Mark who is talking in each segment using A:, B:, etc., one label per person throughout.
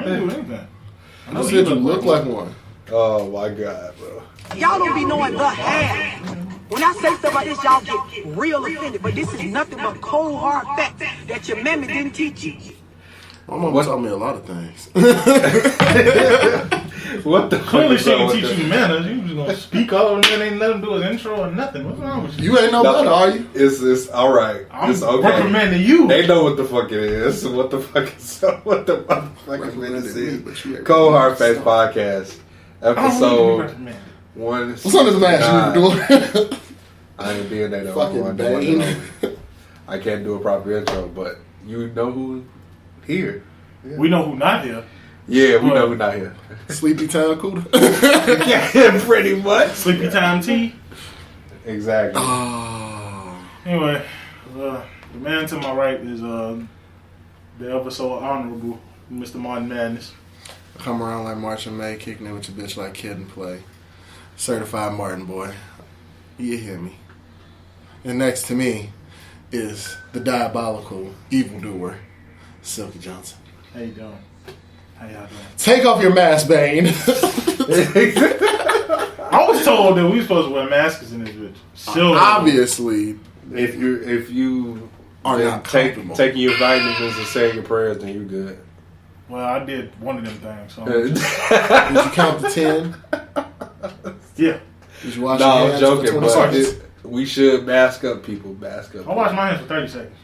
A: I didn't do anything.
B: I said you look like one.
C: Oh my God, bro.
D: Y'all don't be knowing the half. When I say stuff like this, y'all get real offended. But this is nothing but cold hard facts that your mammy didn't teach you.
B: My mama taught me a lot of things.
C: What the
A: Clearly
C: fuck?
A: she can teach you manners. You just gonna speak all and then ain't nothing to do with intro or nothing. What's wrong with you?
B: You ain't no better, are you?
C: It's all right. It's okay.
A: Reprimanding you.
C: They know what the fuck it is. What the fuck is what the motherfucking minutes is? Cold Hard Face Podcast, episode 1.
B: What's on this mask you doing?
C: I ain't being that
B: fucking Bane.
C: I can't do a proper intro, but you know who here.
A: Yeah. We know who not here.
C: Yeah, we know who not here.
B: Sleepy Town Kuda.
C: Yeah, pretty much.
A: Sleepy Time Tea.
C: Exactly.
A: Anyway, the man to my right is the ever so honorable Mr. Martin Madness.
B: Come around like March and May, kicking it with your bitch like Kid and Play. Certified Martin boy. You hear me. And next to me is the diabolical evildoer, Silky Johnson.
A: How you doing? How y'all doing?
B: Take off your mask, Bane.
A: I was told that we supposed to wear masks in this bitch. So
B: obviously,
C: if you
B: are not
C: taking your vitamins and saying your prayers, then you good.
A: Well, I did one of them things. So
B: did you count the 10?
A: Yeah.
B: Did you wash
C: no,
B: your
C: I'm
B: hands
C: joking,
B: for
C: but we should mask up, people. Mask up.
A: I wash my hands for 30 seconds.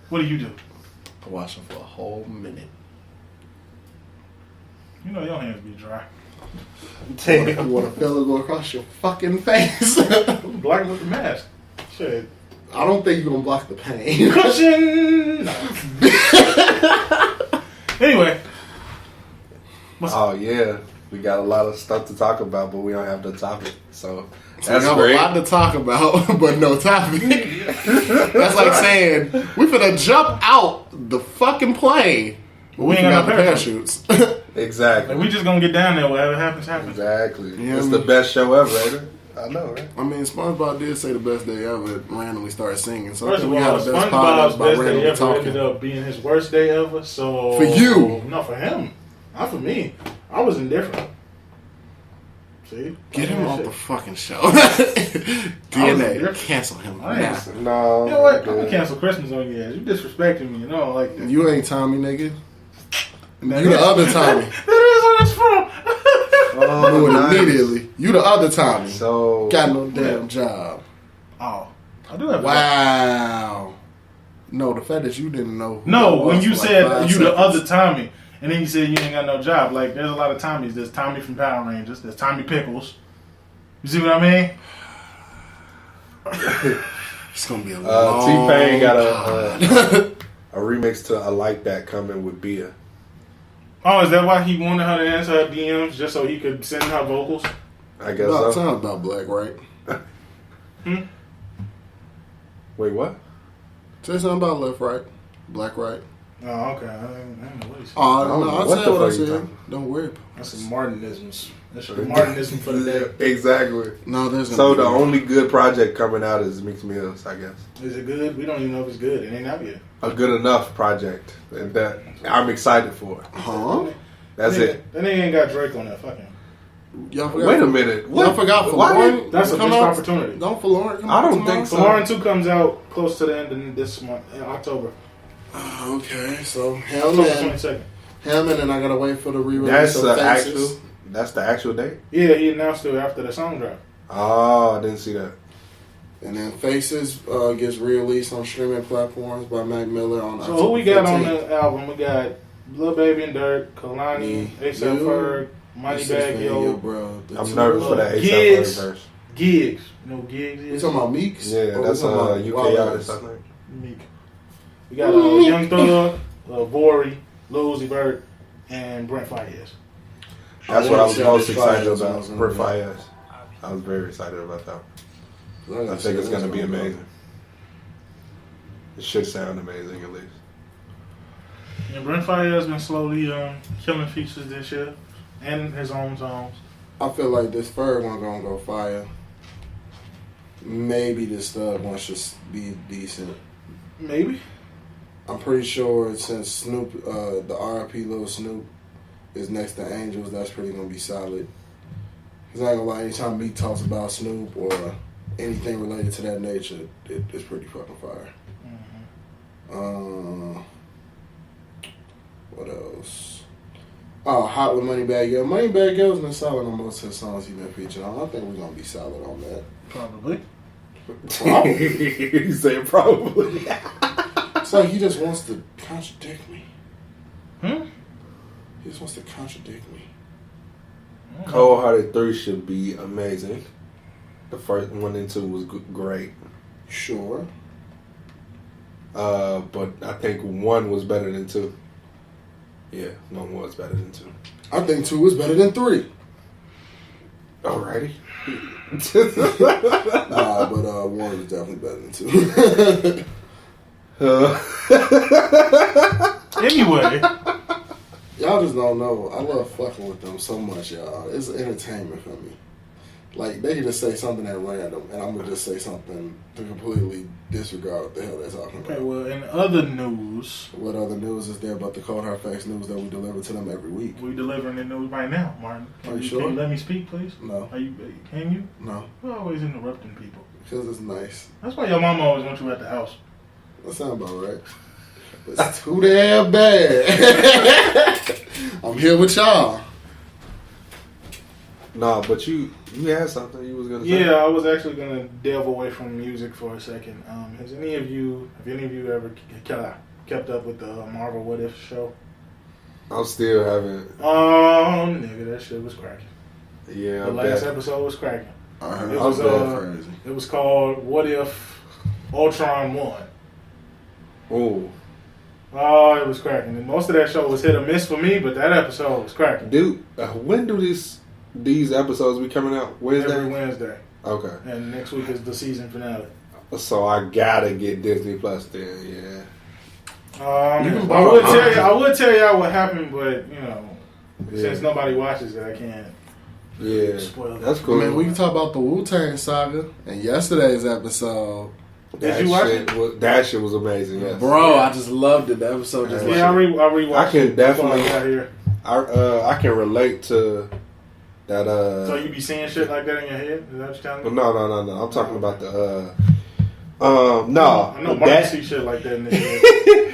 A: What do you do?
B: I wash them for a whole minute.
A: You know your hands be dry.
B: You want to feel it go across your fucking face?
A: Block with the mask. Shit.
B: I don't think you're going to block the pain.
A: Cushion! Anyway.
C: Oh, yeah. We got a lot of stuff to talk about, but we don't have the topic. So
B: that's we
C: great.
B: A lot to talk about, but no topic. That's like saying, we finna jump out the fucking plane. But we ain't got no parachutes.
C: Exactly.
A: Like, we just gonna get down there. Whatever happens, happens.
C: Exactly. Yeah, it's the best show ever, ain't it? I know, right?
B: I mean, SpongeBob did say the best day ever. Randomly started singing. So
A: first of all,
B: we had the best
A: SpongeBob's
B: by
A: best day ever
B: talking.
A: ended up being his worst day ever. So
B: for you,
A: no, for him, not for me. I was indifferent. See,
B: get him off the fucking show. DNA, cancel him now.
C: No,
A: you know what? I'm gonna cancel Christmas on you. You disrespecting me. You know, like that.
B: You ain't Tommy, nigga. You the other Tommy.
A: That is where it's from.
B: Oh, nice. Immediately. You the other Tommy.
C: So
B: got no damn job.
A: Oh, I do have.
B: Wow. No, the fact that you didn't know.
A: No, when you said you the other Tommy, and then you said you ain't got no job. Like, there's a lot of Tommies. There's Tommy from Power Rangers. There's Tommy Pickles. You see what I mean?
B: It's gonna be a long
C: T-Pain got a remix to "I Like That" coming with Bia.
A: Oh, is that why he wanted her to answer her DMs just so he could send her vocals?
C: I guess
B: no,
C: so.
B: Sounds about black, right?
C: Wait, what?
B: Say something about left, right, black, right.
A: Oh, okay. I don't know what he said.
B: Oh, no, I said what I said. Don't worry.
A: That's some Martinisms. That's the Martinism for the day.
C: Exactly.
B: No, there's
C: so the only good project coming out is Meek Mills, I guess.
A: Is it good? We don't even know if it's good. It ain't out yet.
C: A good enough project, and that I'm excited for.
B: Huh?
C: That's it.
A: That nigga ain't got Drake on that. Fuck him.
C: Y'all forgot. Wait a minute. What?
B: Y'all forgot for Lauren?
A: That's a missed opportunity.
B: Don't for Lauren.
C: I don't think so.
A: Lauren 2 comes out close to the end of this month, in October.
B: Okay, so
A: October 22nd.
B: Him and then I gotta wait for the re-release of Faces.
C: That's the actual date?
A: Yeah, he announced it after the song drop.
C: Oh, I didn't see that.
B: And then Faces gets re-released on streaming platforms by Mac Miller on
A: So
B: October
A: who we got
B: 15th.
A: on the album? We got Lil Baby and Dirk, Kalani, A$AP Ferg, Moneybagg Yo.
B: Bro,
C: I'm nervous for that A$AP
A: Gigs.
C: Ferg verse.
A: Gigs. You know who Gigs is?
B: You talking about Meeks?
C: Yeah, that's a UK artist, I think.
A: Meek. We got Young Thug, Vori, Lil Uzi Vert, and Brent Faiyaz.
C: That's what I was most excited about. Brent Faiyaz. I was very excited about that. I think it's going to be amazing. It should sound amazing, at least.
A: And Brent Faiyaz been slowly killing features this year and his own songs.
B: I feel like this third one gonna go fire. Maybe this third one should be decent.
A: Maybe.
B: I'm pretty sure since Snoop, the R.I.P. Lil Snoop, is next to Angels. That's pretty gonna be solid. Cause I ain't gonna lie, anytime Meek talks about Snoop or anything related to that nature, it's pretty fucking fire. What else? Oh, Hot with Moneybagg Yo. Moneybagg Yo's been solid on most of the songs he's been featured on. I think we're gonna be solid on that.
A: Probably.
C: You say probably.
B: It's like he just wants to contradict me. He just wants to contradict me.
C: Cold Hearted 3 should be amazing. The first 1 and 2 was great.
B: Sure.
C: But I think 1 was better than 2. Yeah, 1 was better than 2.
B: I think 2 is better than 3.
C: Alrighty.
B: Nah, but 1 is definitely better than 2.
A: Anyway.
B: Y'all just don't know. I love fucking with them so much, y'all. It's entertainment for me. Like, they can just say something at random, and I'm going to just say something to completely disregard what the hell they're talking about.
A: Okay, well, in other news...
B: What other news is there but the cold hard facts news that we deliver to them every week?
A: We're delivering the news right now, Martin.
B: Are you sure?
A: Can you let me speak, please?
B: No.
A: Can you?
B: No.
A: You're always interrupting people.
B: Because it's nice.
A: That's why your mama always wants you at the house.
B: That sounds about right. But it's too damn bad. I'm here with y'all.
C: Nah, but you had something you was gonna say.
A: Yeah, I was actually gonna delve away from music for a second. Have any of you ever kept up with the Marvel What If show?
C: I'm still haven't.
A: Oh, nigga, that shit was cracking.
C: Yeah,
A: the last episode was cracking.
B: I heard
A: It was
B: crazy.
A: It was called What If Ultron Won.
C: Oh.
A: Oh, it was cracking. And most of that show was hit or miss for me, but that episode was cracking.
C: Dude, when do these episodes be coming out? Wednesday?
A: Every Wednesday.
C: Okay.
A: And next week is the season finale.
C: So I gotta get Disney Plus then, yeah.
A: I would tell y'all what happened, but since nobody watches it, I can't.
C: Yeah,
A: spoil it.
C: That's cool.
B: I mean, we can talk about the Wu Tang saga and yesterday's episode.
A: Did you watch it?
C: That shit was amazing. Yes.
B: Bro, I just loved it. The episode just
A: I rewatched.
C: I can
A: it
C: definitely.
A: before I got here.
C: I can relate to that.
A: So you be seeing shit like that in your head? Is that what you're telling me?
C: No. I'm talking about the.
A: I know Martin see shit like that in his head.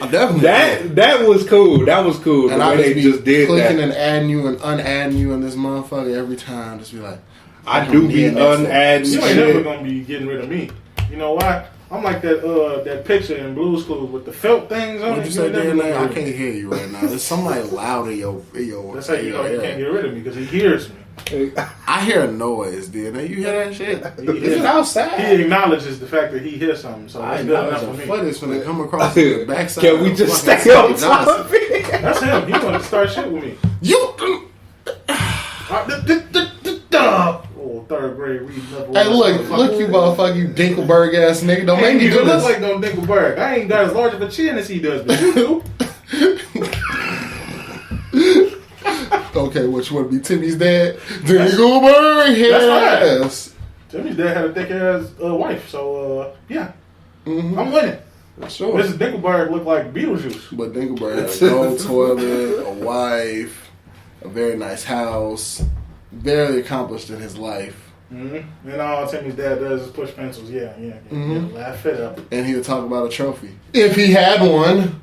B: I definitely
C: that was cool. That was cool.
B: And
C: the
B: I
C: way they just did
B: clicking
C: that.
B: and adding you and unadding you in this motherfucker every time. Just be like,
C: I do be unadding
A: You ain't
C: shit.
A: never gonna be getting rid of me. You know why? I'm like that picture in Blue's Clues with the felt things on it.
B: What'd you say, DNA? I can't hear you right now. There's somebody loud in your
A: That's how you know he can't get rid of me, because he hears me.
B: I hear a noise, DNA. You hear that shit?
A: Is it outside? He acknowledges the fact that he hears something, so that's good enough for me.
B: Foot is finna come across the backside.
C: Can we just stay on top of it?
A: That's him. He want to start shit with me. Third grade reading level.
B: Hey, look, you motherfucker, you Dinkelberg ass nigga. Don't make me do
A: this.
B: this.
A: Look like no Dinkelberg. I ain't got as large of a chin as he does, but you do.
B: Okay, which would be Timmy's dad? Dinkelberg,
A: that's right. Timmy's dad had a thick ass wife, so yeah, I'm winning.
B: Sure.
A: Mrs. Dinkelberg looked like Beetlejuice,
B: but Dinkelberg had a gold toilet, a wife, a very nice house. Very accomplished in his life.
A: Mm-hmm. And all Timmy's dad does is push pencils. Yeah. Laugh it up.
B: And he'll talk about a trophy. If he had one.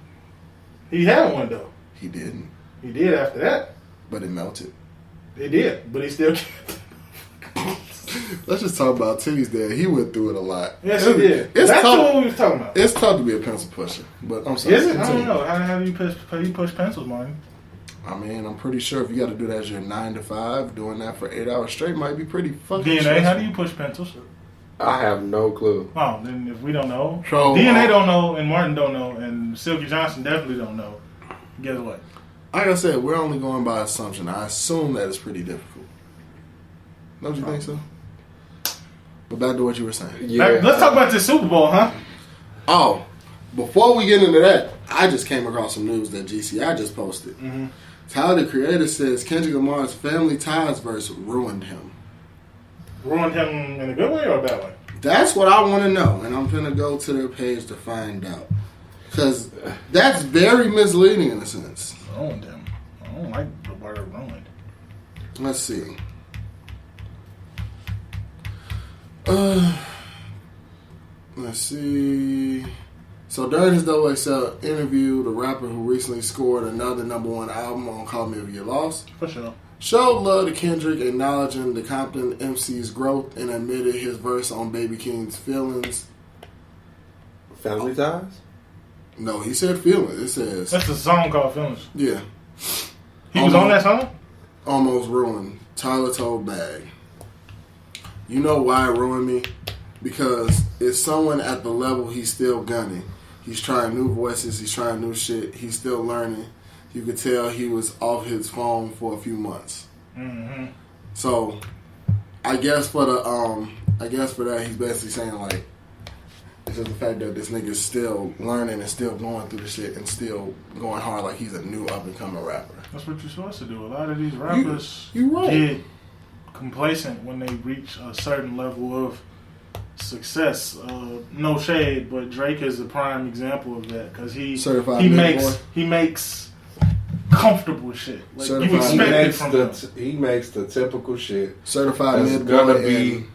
A: He had one, though.
B: He didn't.
A: He did after that.
B: But it melted.
A: It did, but he still
B: Let's just talk about Timmy's dad. He went through it a lot.
A: Yes, he did. That's what we was talking about.
B: It's tough to be a pencil pusher. But I'm sorry.
A: Is it? I don't know. How do you push pencils, Martin?
B: I mean, I'm pretty sure if you got to do that as your 9 to 5, doing that for 8 hours straight might be pretty fucking
A: DNA,
B: stressful.
A: how do you push pencils?
C: I have no clue.
A: Oh, then if we don't know,
B: So,
A: DNA don't know, and Martin don't know, and Silky Johnson definitely don't know. Guess what?
B: Like I said, we're only going by assumption. I assume that it's pretty difficult. Don't you think so? But back to what you were saying.
C: Yeah.
A: Let's talk about this Super Bowl, huh?
B: Oh, before we get into that, I just came across some news that GCI just posted.
A: Mm-hmm.
B: Tyler, the Creator, says Kendrick Lamar's Family Ties verse ruined him.
A: Ruined him in a good way or a bad way?
B: That's what I want to know, and I'm going to go to their page to find out. Because that's very misleading in a sense.
A: Ruined him. I don't like the word
B: Let's see. Let's see. So during his XXL interview, the rapper who recently scored another #1 album on Call Me If You Lost,
A: For sure,
B: showed love to Kendrick, acknowledging the Compton MC's growth and admitted his verse on Baby King's Feelings.
C: Family Ties?
B: No, he said Feelings. It says...
A: That's the song called Feelings.
B: Yeah.
A: He was on that song?
B: Almost ruined. Tyler told Bag. You know why it ruined me? Because it's someone at the level he's still gunning. He's trying new voices. He's trying new shit. He's still learning. You could tell he was off his phone for a few months.
A: Mm-hmm.
B: So, I guess for that he's basically saying like, it's just the fact that this nigga's still learning and still going through the shit and still going hard like he's a new up and coming rapper.
A: That's what you're supposed to do. A lot of these rappers
B: you right.
A: get complacent when they reach a certain level of success. No shade, but Drake is a prime example of that because he makes comfortable shit. Like
B: Certified
A: you expect it from him.
C: He makes the typical shit.
B: Certified
C: that's gonna be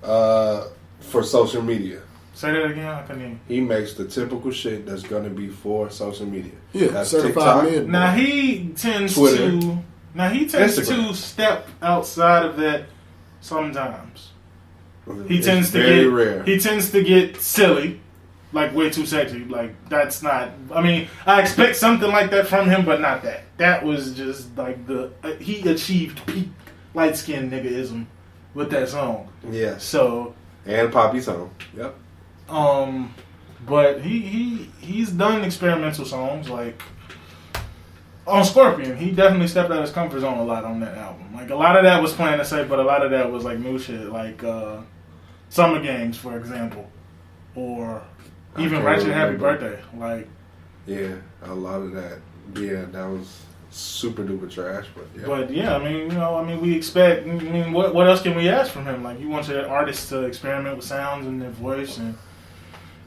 C: for social media.
A: Say that again. I couldn't hear you.
C: He makes the typical shit that's gonna be for social media.
B: Yeah,
C: that's
B: certified
C: TikTok.
B: mid.
A: Now he tends
C: Twitter.
A: to step outside of that sometimes. He
C: It's
A: tends to
C: very
A: get
C: rare.
A: He tends to get silly, like way too sexy. Like that's not. I mean, I expect something like that from him, but not that. That was just like he achieved peak light skinned niggaism with that song.
C: Yeah.
A: So
C: And Poppy song. Yep.
A: But he's done experimental songs like on Scorpion. He definitely stepped out of his comfort zone a lot on that album. Like a lot of that was playing it safe, but a lot of that was like new shit, like Summer Games, for example, or even Ratchet Happy Birthday. Like
C: yeah, a lot of that. Yeah, that was super duper trash.
A: But yeah, I mean, we expect. I mean, what else can we ask from him? Like, you want your artists to experiment with sounds and their voice and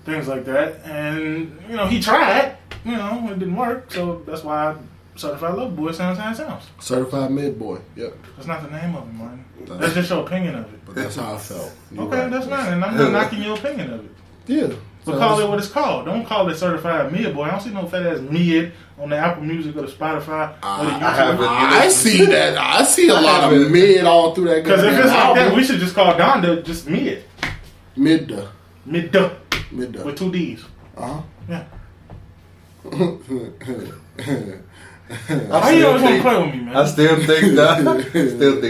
A: things like that. And he tried. It didn't work. So that's why Certified Lover Boy sounds how it sounds.
B: Certified Mid Boy. Yep.
A: That's not the name of it, man. That's just your opinion of it.
B: But that's how I felt.
A: Okay, that's fine. And I'm not knocking your opinion of it.
B: Yeah.
A: But call it what it's called. Don't call it Certified Mid Boy. I don't see no fat ass mid on the Apple Music or the Spotify or the YouTube.
B: I see that. I see a lot of mid all through that.
A: Because if it's like that, we should just call Donda just mid.
B: Midda.
A: With 2 D's.
B: Uh-huh.
A: Yeah. Why you always want to play with me, man?
C: I still think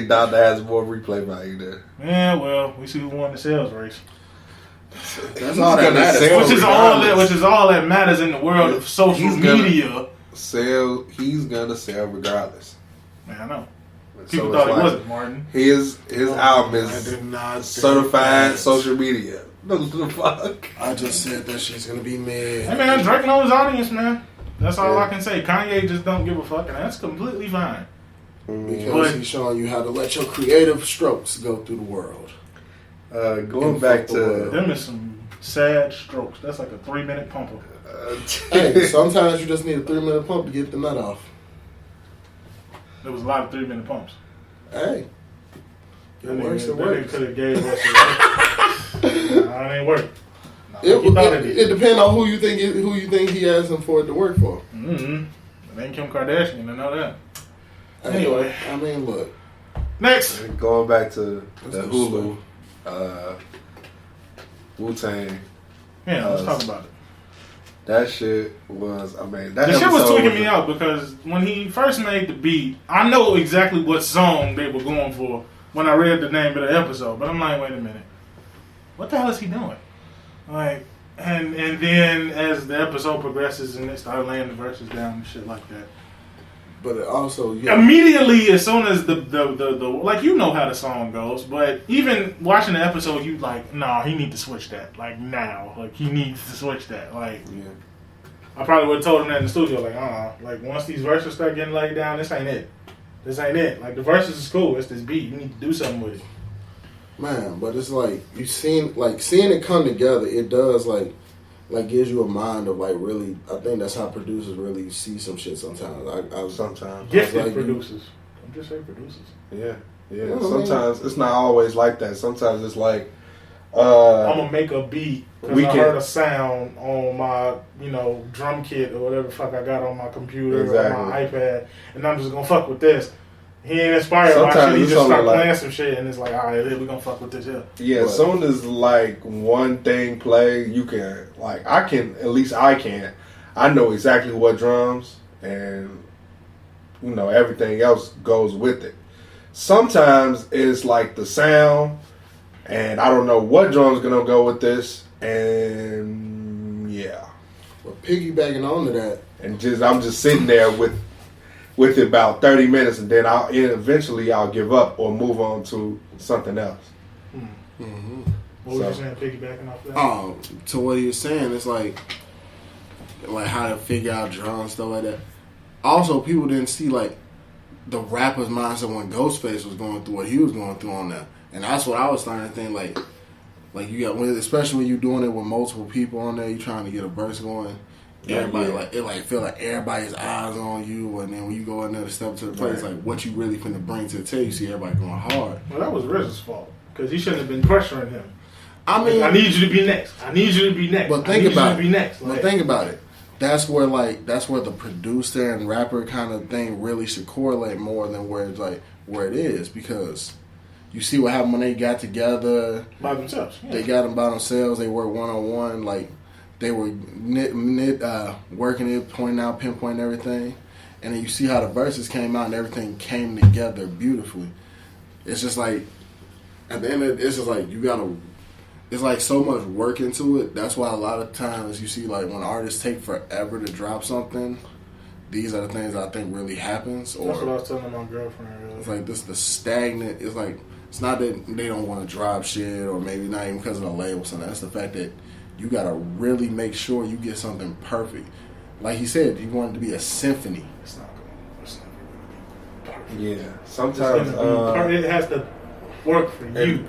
C: Donda has more replay value there.
A: Yeah, well, we see who won the sales race.
B: That's all that matters.
A: Which is all that matters in the world of social media.
C: He's gonna sell regardless.
A: Man, I know. People thought he wasn't, Martin.
C: His album is certified social media. What the fuck?
B: I just said that she's gonna be mid.
A: Hey man, Drake knows his audience, man. That's all I can say. Kanye just don't give a fuck, and that's completely fine.
B: Because he's showing you how to let your creative strokes go through the world.
C: Going back to
A: them is some sad strokes. That's like a 3-minute pumper.
B: Hey, sometimes you just need a 3-minute pump to get the nut off.
A: There was a lot of 3-minute pumps.
B: Hey, it works.
A: Could have gave us. It ain't work.
B: It depends on who you think he asked him for it to work for.
A: Mm-hmm. It ain't Kim Kardashian. I know that. Anyway,
B: I mean, look.
A: Next,
C: going back to the Hulu, Wu Tang.
A: Yeah, let's talk about it.
C: That shit was,
A: the shit was tweaking me out because when he first made the beat, I know exactly what song they were going for when I read the name of the episode. But I'm like, wait a minute, what the hell is he doing? Like, and then as the episode progresses and they start laying the verses down and shit like that.
B: But it also,
A: immediately as soon as the like, you know how the song goes, but even watching the episode, you like, nah, he need to switch that. Like now, like he needs to switch that. Like, I probably would have told him that in the studio. Like, like once these verses start getting laid down, this ain't it. This ain't it. Like the verses is cool. It's this beat. You need to do something with it.
B: Man, but it's like seeing it come together. It does like gives you a mind of like really. I think that's how producers really see some shit sometimes.
A: Gifted producers. just say producers.
C: Yeah. Sometimes it's not always like that. Sometimes it's like I'm
A: gonna make a beat because I heard a sound on my, drum kit or whatever the fuck I got on my computer or my iPad, and I'm just gonna fuck with this. He ain't inspired by shit. He just start playing some shit, and it's like, all right, we gonna fuck with this here.
C: Yeah, as soon as like one thing play, you can I can. I know exactly what drums and everything else goes with it. Sometimes it's like the sound, and I don't know what drum's gonna go with this, and yeah.
B: Well, piggybacking onto that,
C: and I'm just sitting there with it about 30 minutes, and then eventually I'll give up or move on to something else.
A: Mm-hmm. What was you saying, piggybacking off that?
B: To what he was saying, it's like how to figure out drums, stuff like that. Also, people didn't see the rapper's mindset when Ghostface was going through what he was going through on that, and that's what I was starting to think like you got, especially when you're doing it with multiple people on there, you trying to get a verse going. Everybody feel like everybody's eyes on you, and then when you go in there to step to the plate, it's like what you really finna bring to the table. You see everybody going hard.
A: Well, that was RZA's fault because he shouldn't have been pressuring him.
B: I mean,
A: I need you to be next. I need you to be next.
B: But think about it.
A: But
B: think about it. That's where the producer and rapper kind of thing really should correlate more than where it is, because you see what happened when they got together
A: by themselves. Yeah.
B: They got them by themselves. They worked 1-on-1. They were working it, pointing out, pinpointing everything, and then you see how the verses came out and everything came together beautifully. It's just like at the end of it, it's just like you gotta. It's like so much work into it. That's why a lot of times you see when artists take forever to drop something. These are the things I think really happens. Or
A: that's what I was telling my girlfriend. Really.
B: It's like this the stagnant. It's like it's not that they don't want to drop shit, or maybe not even because of the label. So that's the fact that you gotta really make sure you get something perfect. Like he said, you want it to be a symphony.
A: It's never gonna be perfect.
C: Yeah, sometimes
A: it has to work for you.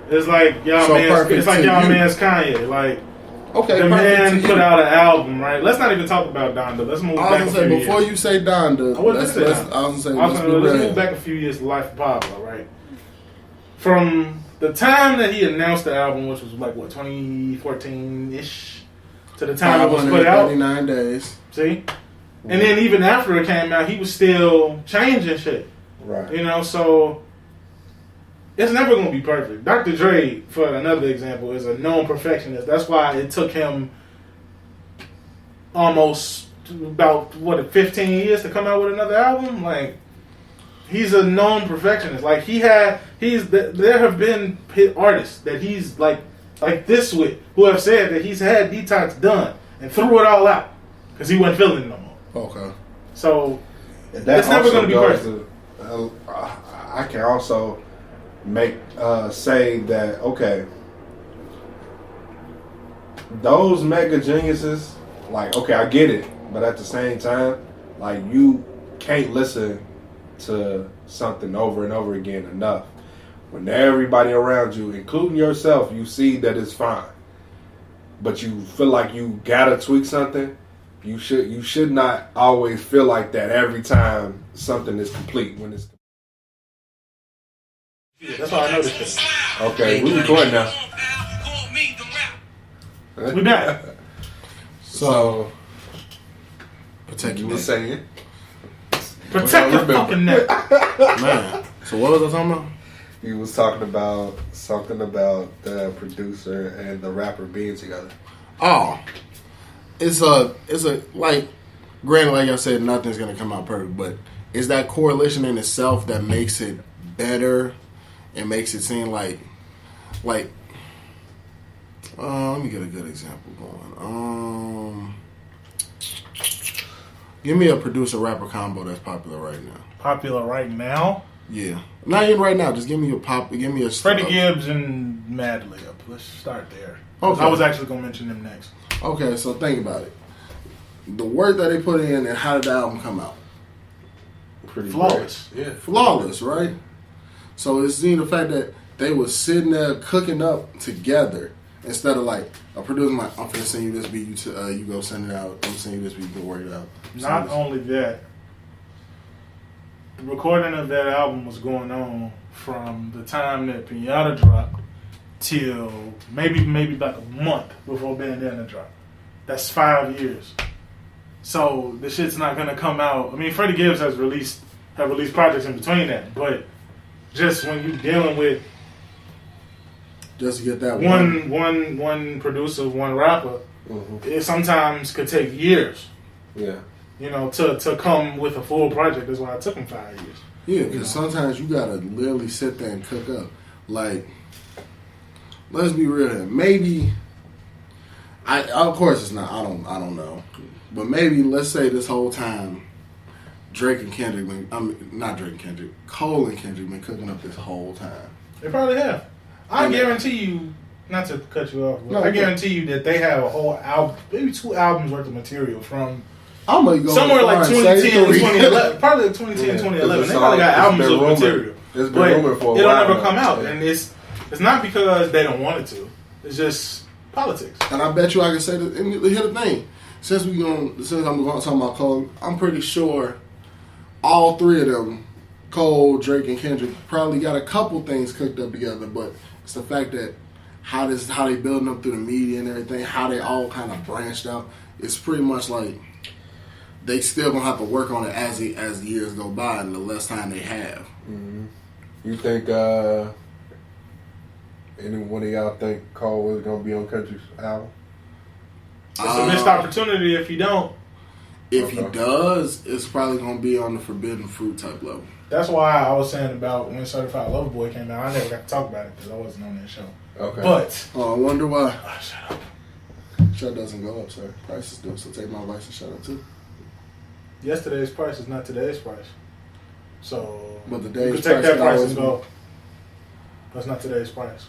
A: It's like y'all man's Kanye.
B: Okay,
A: the man put out an album, right? Let's not even talk about Donda. Let's move back a few years.
B: Before you say Donda,
A: let's move back a few years to Life of Pablo, right? From the time that he announced the album, which was 2014-ish, to the time it was put out,
B: 39 days.
A: See, and then even after it came out, he was still changing shit,
C: right?
A: So it's never going to be perfect. Dr. Dre, for another example, is a known perfectionist. That's why it took him almost about 15 years to come out with another album. He's a known perfectionist. There have been artists that he's like this with, who have said that he's had detox done and threw it all out because he wasn't feeling it no more.
B: Okay.
A: So it's never going to be perfect.
C: I can also say that, okay, those mega geniuses, I get it, but at the same time, you can't listen to something over and over again enough. When everybody around you, including yourself, you see that it's fine, but you feel like you gotta tweak something. You should not always feel like that every time something is complete. When it's
A: that's how I know this shit.
C: Okay, we recording now.
A: We back.
B: So protect your
C: neck. Saying
A: protect your fucking neck,
B: man. So what was I talking about?
C: He was talking about something about the producer and the rapper being together.
B: Oh, it's granted, like I said, nothing's gonna come out perfect, but it's that correlation in itself that makes it better and makes it seem like let me get a good example going. Give me a producer rapper combo that's popular right now.
A: Popular right now?
B: Yeah, not even right now. Just give me a
A: Freddie Gibbs and Madlib. Let's start there.
B: Okay.
A: I was actually gonna mention them next.
B: Okay, so think about it. The work that they put in and how did the album come out?
C: Pretty
A: flawless.
C: Great. Yeah,
B: flawless, right? So it's seeing the fact that they was sitting there cooking up together instead of a producer I'm finna send you this beat, you go send it out. I'm sending you this beat, you can work it out.
A: Not only that, the recording of that album was going on from the time that Pinata dropped till maybe like a month before Bandana dropped. That's 5 years. So the shit's not gonna come out. I mean, Freddie Gibbs have released projects in between that, but just when you're dealing with
B: just to get that
A: one producer, one rapper, it sometimes could take years.
C: Yeah.
A: You know, to come with a full project. That's why it took him 5 years.
B: Yeah, because sometimes you gotta literally sit there and cook up. Like, let's be real here. Maybe, of course it's not. I don't know, but maybe let's say this whole time, Drake and Kendrick not Drake and Kendrick, Cole and Kendrick been cooking up this whole time.
A: They probably have. I guarantee you, not to cut you off, but I guarantee you that they have a whole album, maybe 2 albums worth of material from.
B: I'm gonna go
A: somewhere like 2010 and 2011. Probably like 2010 and 2011. They probably got albums of material.
C: It's been rumored for a while.
A: It'll never come out. And it's not because they don't want it to. It's just politics.
B: And I bet you I can say that. And here's the thing. Since I'm going to talk about Cole, I'm pretty sure all 3 of them, Cole, Drake, and Kendrick, probably got a couple things cooked up together. But it's the fact that how they building up through the media and everything, how they all kind of branched out. It's pretty much like they still gonna have to work on it as the years go by and the less time they have.
C: Mm-hmm. You think any one of y'all think Cole is gonna be on Kendrick's album?
A: It's a missed opportunity if you don't.
B: If he does, it's probably gonna be on the Forbidden Fruit type level.
A: That's why I was saying about when Certified Lover Boy came out. I never got to talk about it because I wasn't on that show.
C: Okay.
A: But
B: I wonder why.
A: Shut up.
B: Shut doesn't go up, sir. Prices do, so take my advice and shut up too.
A: Yesterday's price is not today's price. So
B: but the
A: you
B: day's
A: can take
B: price
A: that price and go. That's not today's price.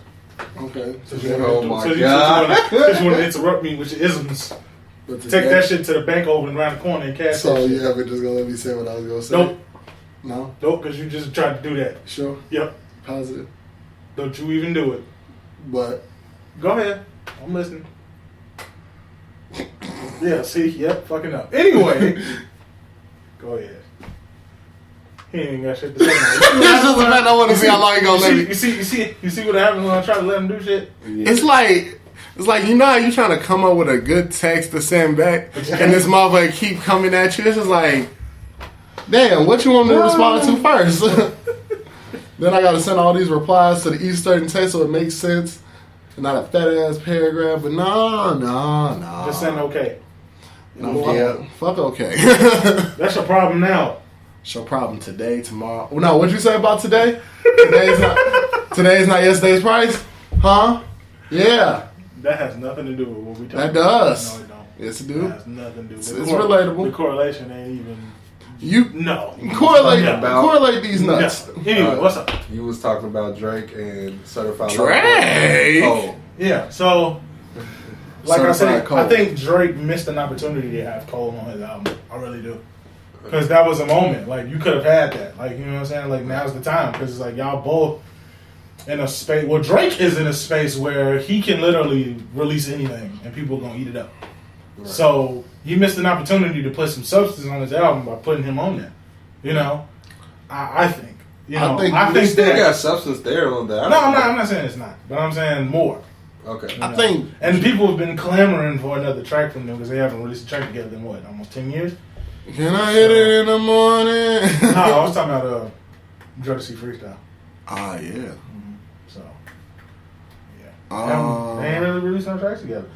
B: Okay.
C: Oh my God.
A: You just want to interrupt me with your isms. Take that shit to the bank over and around the corner and cash
B: so
A: that shit.
B: you ever just gonna let me say what I was gonna say?
A: Nope.
B: No?
A: Nope, because you just tried to do that.
B: Sure?
A: Yep.
B: Positive?
A: Don't you even do it.
B: But
A: go ahead. I'm listening. Yeah, see? Yep, fucking up. Anyway. Go ahead. He ain't got shit to say now.
B: That's just the fact I want to see how long he gonna let me.
A: You see what happens when I try to let him do shit?
B: Yeah. It's like you know how you trying to come up with a good text to send back, and this motherfucker keep coming at you. It's just like, damn, what you want me to respond to first? Then I gotta send all these replies to each certain text so it makes sense, and not a fat ass paragraph. But no.
A: Just send okay.
B: No, yeah, fuck okay.
A: That's your problem now.
B: It's your problem today, tomorrow. Well, no, what'd you say about today? Today's not yesterday's price, huh? Yeah.
A: That has nothing to do with what we talking
B: about. That does.
A: No, it don't.
B: Yes, it do.
A: That has nothing to do with it.
B: It's relatable.
A: The correlation ain't even.
B: Correlate these nuts.
A: No. Anyway, what's up?
C: You was talking about Drake and Certified
B: Drake.
C: Lover Boy.
A: Yeah, so like I said,
B: Cole.
A: I think Drake missed an opportunity to have Cole on his album. I really do. Because that was a moment. Like, you could have had that. Like, you know what I'm saying? Like, now's the time. Because it's like, y'all both in a space. Well, Drake is in a space where he can literally release anything and people are going to eat it up. Right. So, he missed an opportunity to put some substance on his album by putting him on there. You know? I think. You know, I think
C: still got substance there on that.
A: No, I'm not saying it's not. But I'm saying more.
C: Okay.
A: You know? And people have been clamoring for another track from them because they haven't released a track together in what, almost 10 years?
B: Can I hit it in the morning?
A: No, I was talking about Jodeci Freestyle.
B: Ah, yeah.
A: Mm-hmm. So, yeah. They ain't really released no tracks together.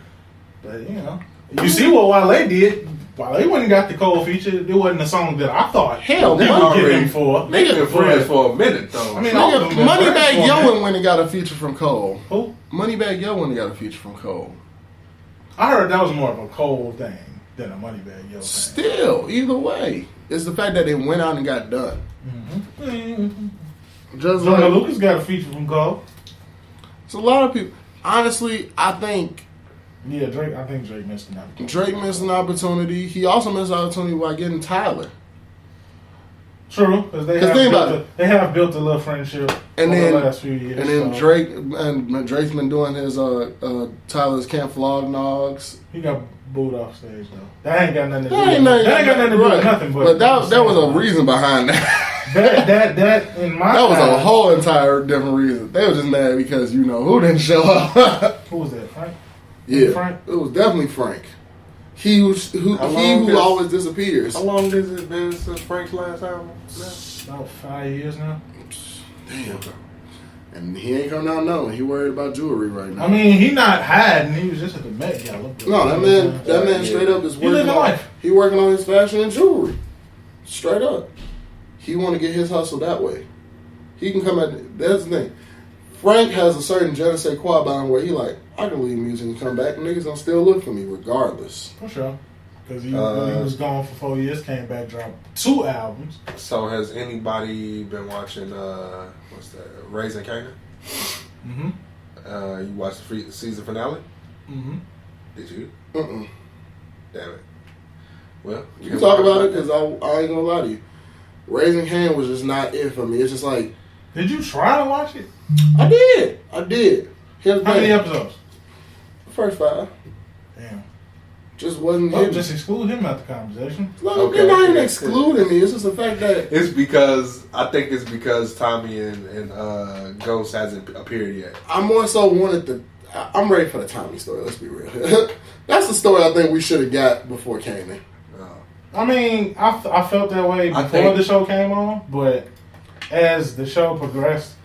A: But, you know. You see what Wale did. Wale wouldn't got the Cole feature. It wasn't a song that I thought
B: hell
A: they would get him for.
C: Nigga been friends for a minute, though.
B: I mean, Moneybagg Yo when he got a feature from Cole.
A: Who?
B: Moneybagg Yo when he got a feature from Cole.
A: I heard that was more of a Cole thing than a Moneybagg Yo thing.
B: Still, either way, it's the fact that it went out and got done.
A: Mm-hmm.
B: Just
A: Jonah Lucas got a feature from Cole.
B: It's a lot of people. Honestly, I think.
A: Yeah, Drake. I think Drake missed an opportunity.
B: Drake missed an opportunity. He also missed an opportunity by getting Tyler.
A: True, because they have built a little friendship
B: and
A: over
B: then,
A: the last few years.
B: And then Drake's been doing his Tyler's Can't Flog Nogs.
A: He got booed off stage though. That ain't got nothing to do with nothing. But
B: that was a reason behind that.
A: that in my
B: that was a whole entire different reason. They were just mad because who didn't show up.
A: Who was that? Frank?
B: Yeah,
A: Frank?
B: It was definitely Frank. He who always disappears.
C: How long has it been since Frank's last album?
A: About 5 years now.
B: Damn. And he ain't coming out knowing. He worried about jewelry right now.
A: I mean, he not hiding. He was just at the Met Gala.
B: No, that man straight up is working on life. He working on his fashion and jewelry. Straight up. He want to get his hustle that way. He can come at. That's the thing. Frank has a certain je ne sais quoi about him where he like, I can leave music and come back. Niggas gonna still look for me regardless.
A: For sure. Because he was gone for 4 years, came back, dropped 2 albums.
C: So has anybody been watching, what's that, Raising Kanan?
A: Mm-hmm.
C: You watched the season finale?
A: Mm-hmm.
C: Did you?
B: Mm-mm.
C: Damn it. Well,
B: you can talk about it because I ain't gonna lie to you. Raising Kanan was just not it for me. It's just like...
A: Did you try to watch it?
B: I did. How
A: many episodes?
B: The first 5.
A: Damn.
B: Just wasn't
A: him. Just exclude him out the conversation.
B: No, they're not even excluding me. It's just the fact that...
C: I think it's because Tommy and Ghost hasn't appeared yet.
B: I more so wanted I'm ready for the Tommy story, let's be real. That's the story I think we should have got before Kanan.
A: I mean, I felt that way before the show came on, but as the show progressed,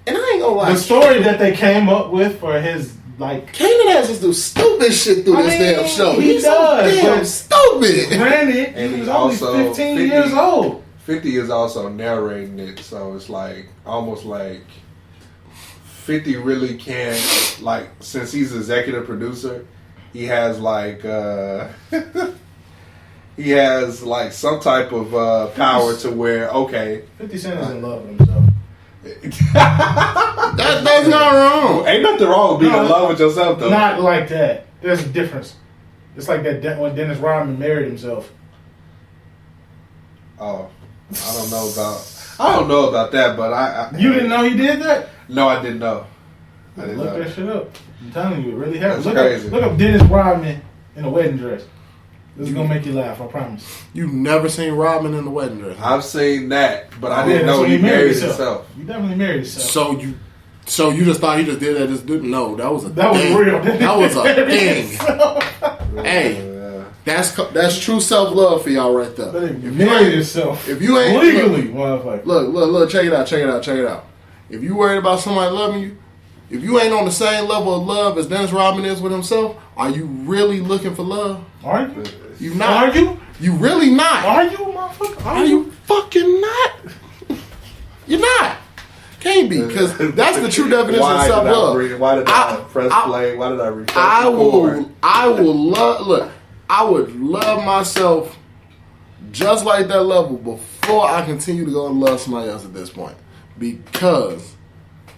B: and I ain't gonna lie,
A: the story that they came up with for his
B: Kanan has just do stupid shit through this damn show.
A: He's does,
B: so damn stupid.
A: Granted,
C: and
A: he was only 15 years old.
C: 50 is also narrating it, so it's like almost like 50 really can't since he's executive producer, he has he has some type of power to where
A: 50 Cent is in love with himself.
B: That's not wrong.
C: Ain't nothing wrong with being in love with yourself though.
A: Not like that. There's a difference. It's like that when Dennis Rodman married himself.
C: Oh, I don't know about that, but
A: you didn't know he did that?
C: No, I didn't know.
A: Look that shit up. I'm telling you, it really happened.
C: That's crazy.
A: Look up Dennis Rodman in a wedding dress. This is gonna make you laugh, I promise.
B: You've never seen Rodman in the wedding dress?
C: I've seen that, but I didn't know he married himself.
A: He definitely married himself.
B: So you just thought he just did that? Just didn't know that was a
A: that
B: thing.
A: was real.
B: That was a thing. Hey, that's true self love for y'all right there.
A: But if you married yourself,
B: if you ain't
A: legally, motherfucker.
B: Look, check it out. If you worried about somebody loving you, if you ain't on the same level of love as Dennis Rodman is with himself, are you really looking for love?
A: Are you?
B: You not?
A: Are you?
B: You really not?
A: Are you, motherfucker?
B: Are you fucking not? You're not. Can't be, because that's the true definition of self love.
C: Why did I press play? Why did I refresh
B: I would love myself just like that level before I continue to go and love somebody else at this point, because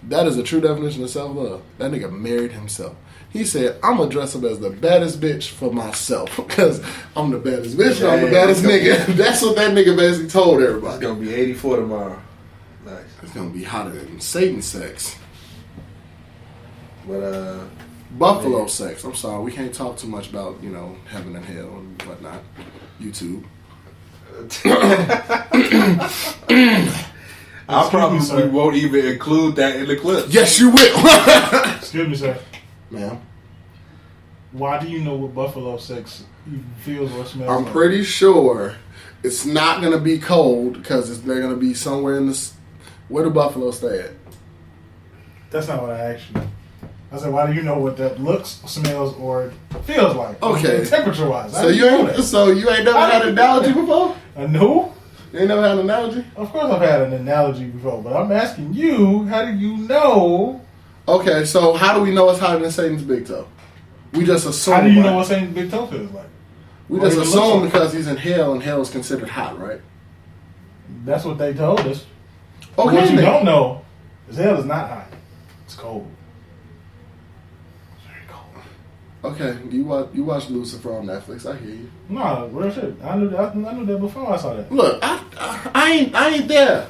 B: that is a true definition of self love. That nigga married himself. He said, I'm going to dress up as the baddest bitch for myself because I'm the baddest bitch and I'm the baddest nigga. That's what that nigga basically told everybody.
C: It's going to be 84 tomorrow. Nice.
B: It's going to be hotter than Satan sex.
C: But,
B: Buffalo sex. I'm sorry. We can't talk too much about, heaven and hell and whatnot. YouTube.
C: I probably won't even include that in the clip.
B: Yes, you will.
A: Excuse me, sir.
B: Ma'am.
A: Why do you know what buffalo sex feels or smells
B: I'm
A: like?
B: pretty sure it's not going to be cold because they're going to be somewhere in this. Where do buffalo stay at?
A: That's not what I asked you. I said, why do you know what that looks, smells, or feels like?
B: Okay.
A: Temperature wise.
B: So you ain't never had an analogy before?
A: No.
B: You ain't never had an analogy?
A: Of course I've had an analogy before, but I'm asking you, how do you know?
B: Okay, so how do we know it's hotter than Satan's big toe? We just assume.
A: How do you know what Satan's big toe feels like?
B: We just assume because he's in hell and hell is considered hot, right?
A: That's what they told us.
B: Okay,
A: what you don't know is hell is not hot. It's cold. It's very cold.
B: Okay, you watch Lucifer on Netflix. I hear you.
A: No, real shit. I knew that before I saw that.
B: Look, I ain't there.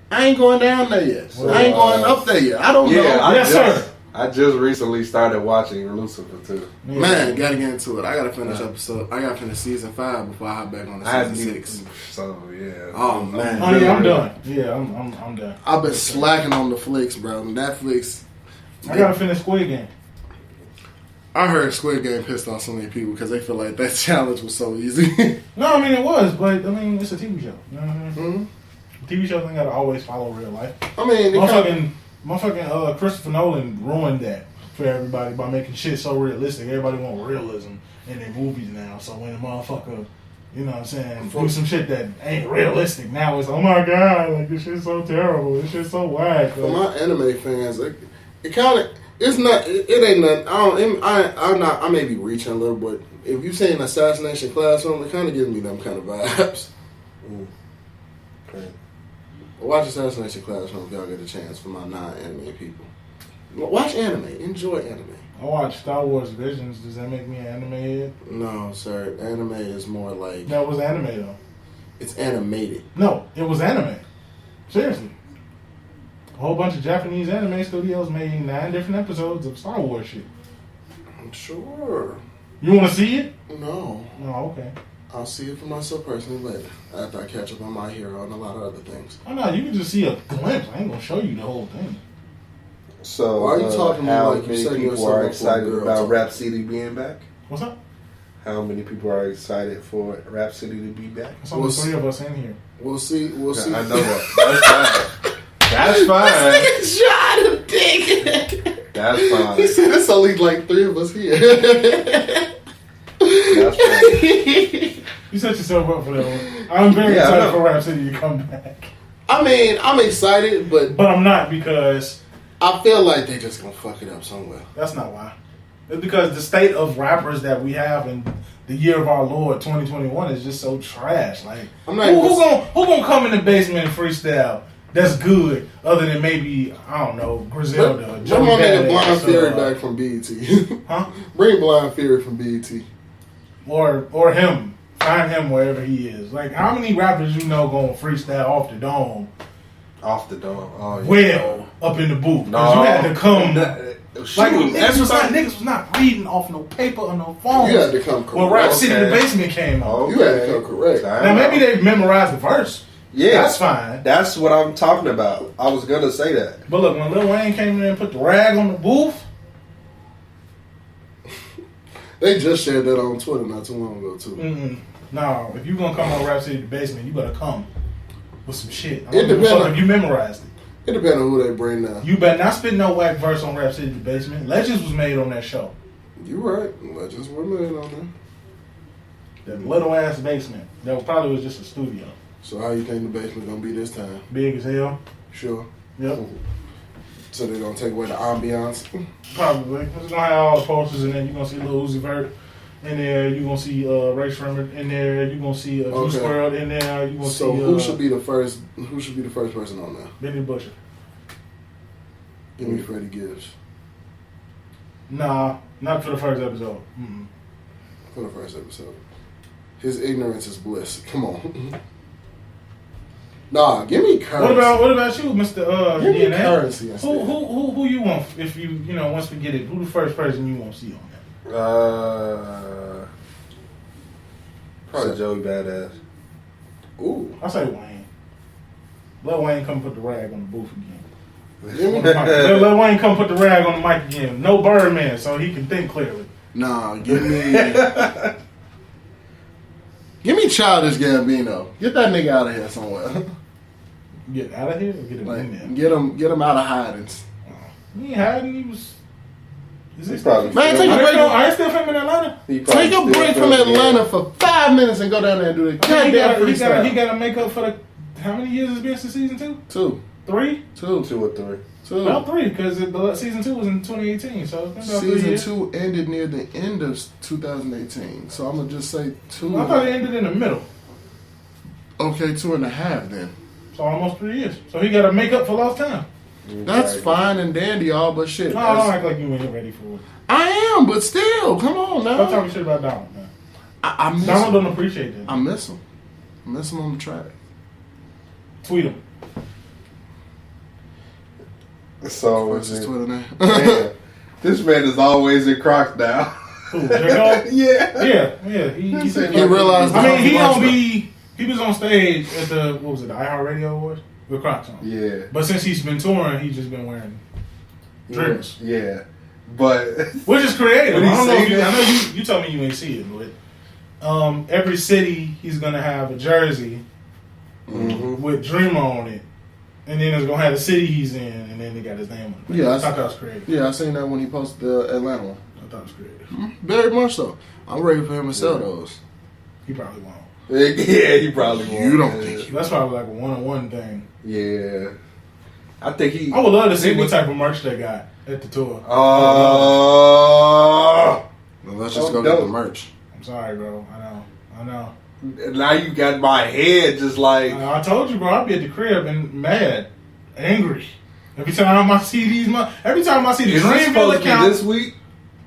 B: I ain't going down there yet.
A: Well,
B: I ain't going up there yet. I don't know.
A: Yes, sir.
C: I just recently started watching Lucifer too.
A: Yeah.
B: Man, gotta get into it. I gotta finish I gotta finish season 5 before I hop back on the season 6.
C: So yeah.
B: Oh man.
A: Oh yeah, I'm done. Yeah, I'm done.
B: I've been slacking on the flicks, bro. Netflix.
A: I gotta finish Squid Game.
B: I heard Squid Game pissed off so many people because they feel like that challenge was so easy.
A: No, I mean it was, but I mean it's a TV show. You know what I mean?
B: Mm-hmm.
A: TV shows ain't gotta always follow real life.
B: I mean,
A: Motherfucking Christopher Nolan ruined that for everybody by making shit so realistic. Everybody want realism in their movies now. So when a motherfucker, you know what I'm saying, do some shit that ain't realistic, now it's, oh my god, like this shit's so terrible, this shit's so whack.
B: For my anime fans, it kind of, it's not, it ain't nothing. I may be reaching a little, but if you say an Assassination Classroom, it kind of gives me them kind of vibes.
C: Okay.
B: Watch Assassination Classroom if y'all get a chance for my non-anime people. Watch anime. Enjoy anime.
A: I watched Star Wars Visions. Does that make me an anime head?
B: No, sir. Anime is more like...
A: That was anime, though.
B: It's animated.
A: No, it was anime. Seriously. A whole bunch of Japanese anime studios made 9 different episodes of Star Wars shit.
B: I'm sure.
A: You want to see it?
B: No.
A: Oh, okay.
B: I'll see it for myself personally later. After I catch up on My Hero and a lot of other things.
A: Oh, no, you can just see a glimpse. I ain't going to show you the whole thing.
C: So,
B: why are you talking to me
C: how
B: like you
C: many
B: setting
C: people
B: yourself
C: are
B: up for a
C: excited
B: girl
C: about
B: talk?
C: Rhapsody being back?
A: What's up?
C: How many people are excited for Rhapsody to be back?
A: There's only 3 of us in here.
B: We'll see.
C: I know that. That's fine.
B: This nigga shot him, dick.
C: That's fine.
B: He said it's only like 3 of us here.
C: That's fine.
A: You set yourself up for that one. I'm very excited for Rhapsody to come back.
B: I mean, I'm excited, but
A: I'm not, because
B: I feel like they just gonna fuck it up somewhere.
A: that's not why. It's because the state of rappers that we have in the year of our Lord 2021 is just so trash. Like,
B: I'm not
A: who gonna come in the basement and freestyle that's good, other than maybe, I don't know, Griselda,
B: Bring
A: Joey
B: my nigga
A: Badass,
B: Blind Fury back from BET.
A: huh?
B: Bring Blind Fury from BET.
A: Or him. Find him wherever he is. Like, how many rappers you know going freestyle off the dome?
C: Off the dome. Oh, yeah.
A: Well, up in the booth.
C: No.
A: Because you had to come. Like,
C: Everybody-
A: niggas was not reading off no paper or no phone.
B: You had to come correct.
A: When Rap City
C: Okay.
A: the Basement came out.
C: Okay.
B: You had to come correct.
A: Now, maybe they memorized the verse.
C: Yeah.
A: That's fine.
C: That's what I'm talking about. I was going to say that.
A: But look, when Lil Wayne came in and put the rag on the booth,
B: They just shared that on Twitter not too long ago, too.
A: no, if you gonna come on Rap City the Basement, you better come with some shit. I
B: It
A: don't give a
B: depends
A: fuck
B: on-
A: if you memorized it.
B: It depends on who they bring now.
A: You better not spit no whack verse on Rap City the Basement. Legends was made on that show.
B: You right. Legends were made on there.
A: That little ass basement. That probably was just a studio.
B: So how you think the basement gonna be this time?
A: Big as hell.
B: Sure.
A: Yep.
B: So they're gonna take away the ambiance.
A: Probably. It's gonna have all the posters in there. You're gonna see Lil Uzi Vert in there. You're gonna see Ray Shrimmer in there. You're gonna see Juice WRLD in there. You're gonna
B: So
A: see
B: who should be the first? Who should be the first person on there?
A: Benny Butcher.
B: Give me Freddie Gibbs
A: Nah, not for the first episode.
B: for the first episode. His ignorance is bliss. Come on. Nah, give me currency.
A: What about you, Mr.
B: Give me
A: DNA?
B: currency instead.
A: Who you want if you know once we get it? Who the first person you want to see on that?
C: Probably Joey Badass.
B: Ooh.
A: I say Wayne. Let Wayne come put the rag on the booth again.
B: Give me,
A: Let Wayne come put the rag on the mic again. No Birdman, so he can think clearly.
B: nah, give me Childish Gambino. Get that nigga out of here somewhere.
A: Get out of here or get him in there?
B: Get him out of hidings.
A: He ain't hiding. He was. Is
C: He
A: he
C: probably
A: still?
B: Man, take a break.
A: Are you still filming in Atlanta?
B: Take a break from Atlanta for 5 minutes and go down there and do the goddamn freestyle.
A: He got to make up for the. How many years it's been since season 2?
B: 2.
A: 3?
B: 2.
C: 2 or 3.
B: 2.
A: About 3, because season 2 was in 2018. So it's been about 3
B: Season
A: years.
B: 2 ended near the end of 2018. So I'm going to just say 2.
A: I thought it ended in the middle.
B: Okay, 2.5 then.
A: So almost 3 years. So he got to make up for lost time.
B: That's fine and dandy, all but shit.
A: No, I don't act like you ain't ready for it.
B: I am, but still, come on now.
A: Stop talking shit about Donald, man.
B: I miss
A: Donald
B: him.
A: don't appreciate that.
B: I miss him. I miss him on the track.
A: Tweet him.
C: So
B: What's his Twitter name?
C: yeah, this man is always in Crocs now.
A: Who, J.
C: Yeah.
A: Yeah. He said
B: He realized.
A: I mean, he
B: don't
A: don't be. He was on stage at the what was it, the iHeartRadio Awards with Crocs on.
C: Yeah.
A: But since he's been touring, he's just been wearing dreams,
C: Yeah. But
A: which is creative.
C: When he
A: I don't know.
C: say
A: I
C: that-
A: know you told me you ain't see it, but every city he's gonna have a jersey with Dreamer on it, and then it's gonna have the city he's in, and then they got his name on it.
B: Yeah,
A: I thought that was creative.
B: Yeah, I seen that when he posted the Atlanta one.
A: I thought it was creative.
B: Very much so. I'm ready for him to sell those.
A: He probably won't.
C: yeah, he probably won't.
B: You don't think
A: That's probably like a one-on-one thing.
C: Yeah. I think he.
A: I would love to see what type of merch they got at the tour.
B: Well, let's just go get the
C: dope.
B: merch.
A: I'm sorry, bro. I know.
C: Now you got my head just like.
A: I told you, bro. I'll be at the crib and mad, angry. Every time I see these, every time I see the
C: Is this
A: Dreamville
C: supposed to be
A: account.
C: this week?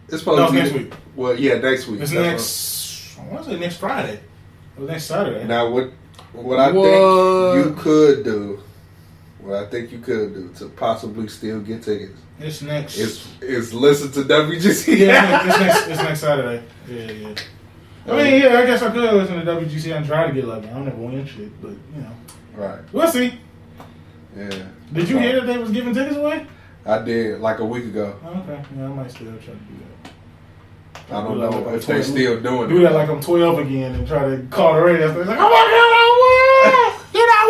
C: It's supposed
A: No,
C: to be
A: it's next week.
C: Well, yeah, next week.
A: It's
C: That's
A: next. I want to say next Friday. Or next Saturday.
C: Now, what I think you could do, what I think you could do to possibly still get tickets
A: It's next.
C: is listen to WGC.
A: Yeah, it's next Saturday. Yeah. I mean, yeah, I guess I could listen to WGC and try to get lucky. I don't ever win shit, but you know,
C: Right.
A: we'll see.
C: Yeah.
A: Did you hear that they was giving tickets away?
C: I did like a week ago.
A: Oh, okay, yeah, I might still try to do that.
C: I don't
A: Do
C: know
A: that
C: if they're still doing
A: Do
C: it.
A: that like I'm 12 again and try to call the radio. It's like, oh my God, I won! Did I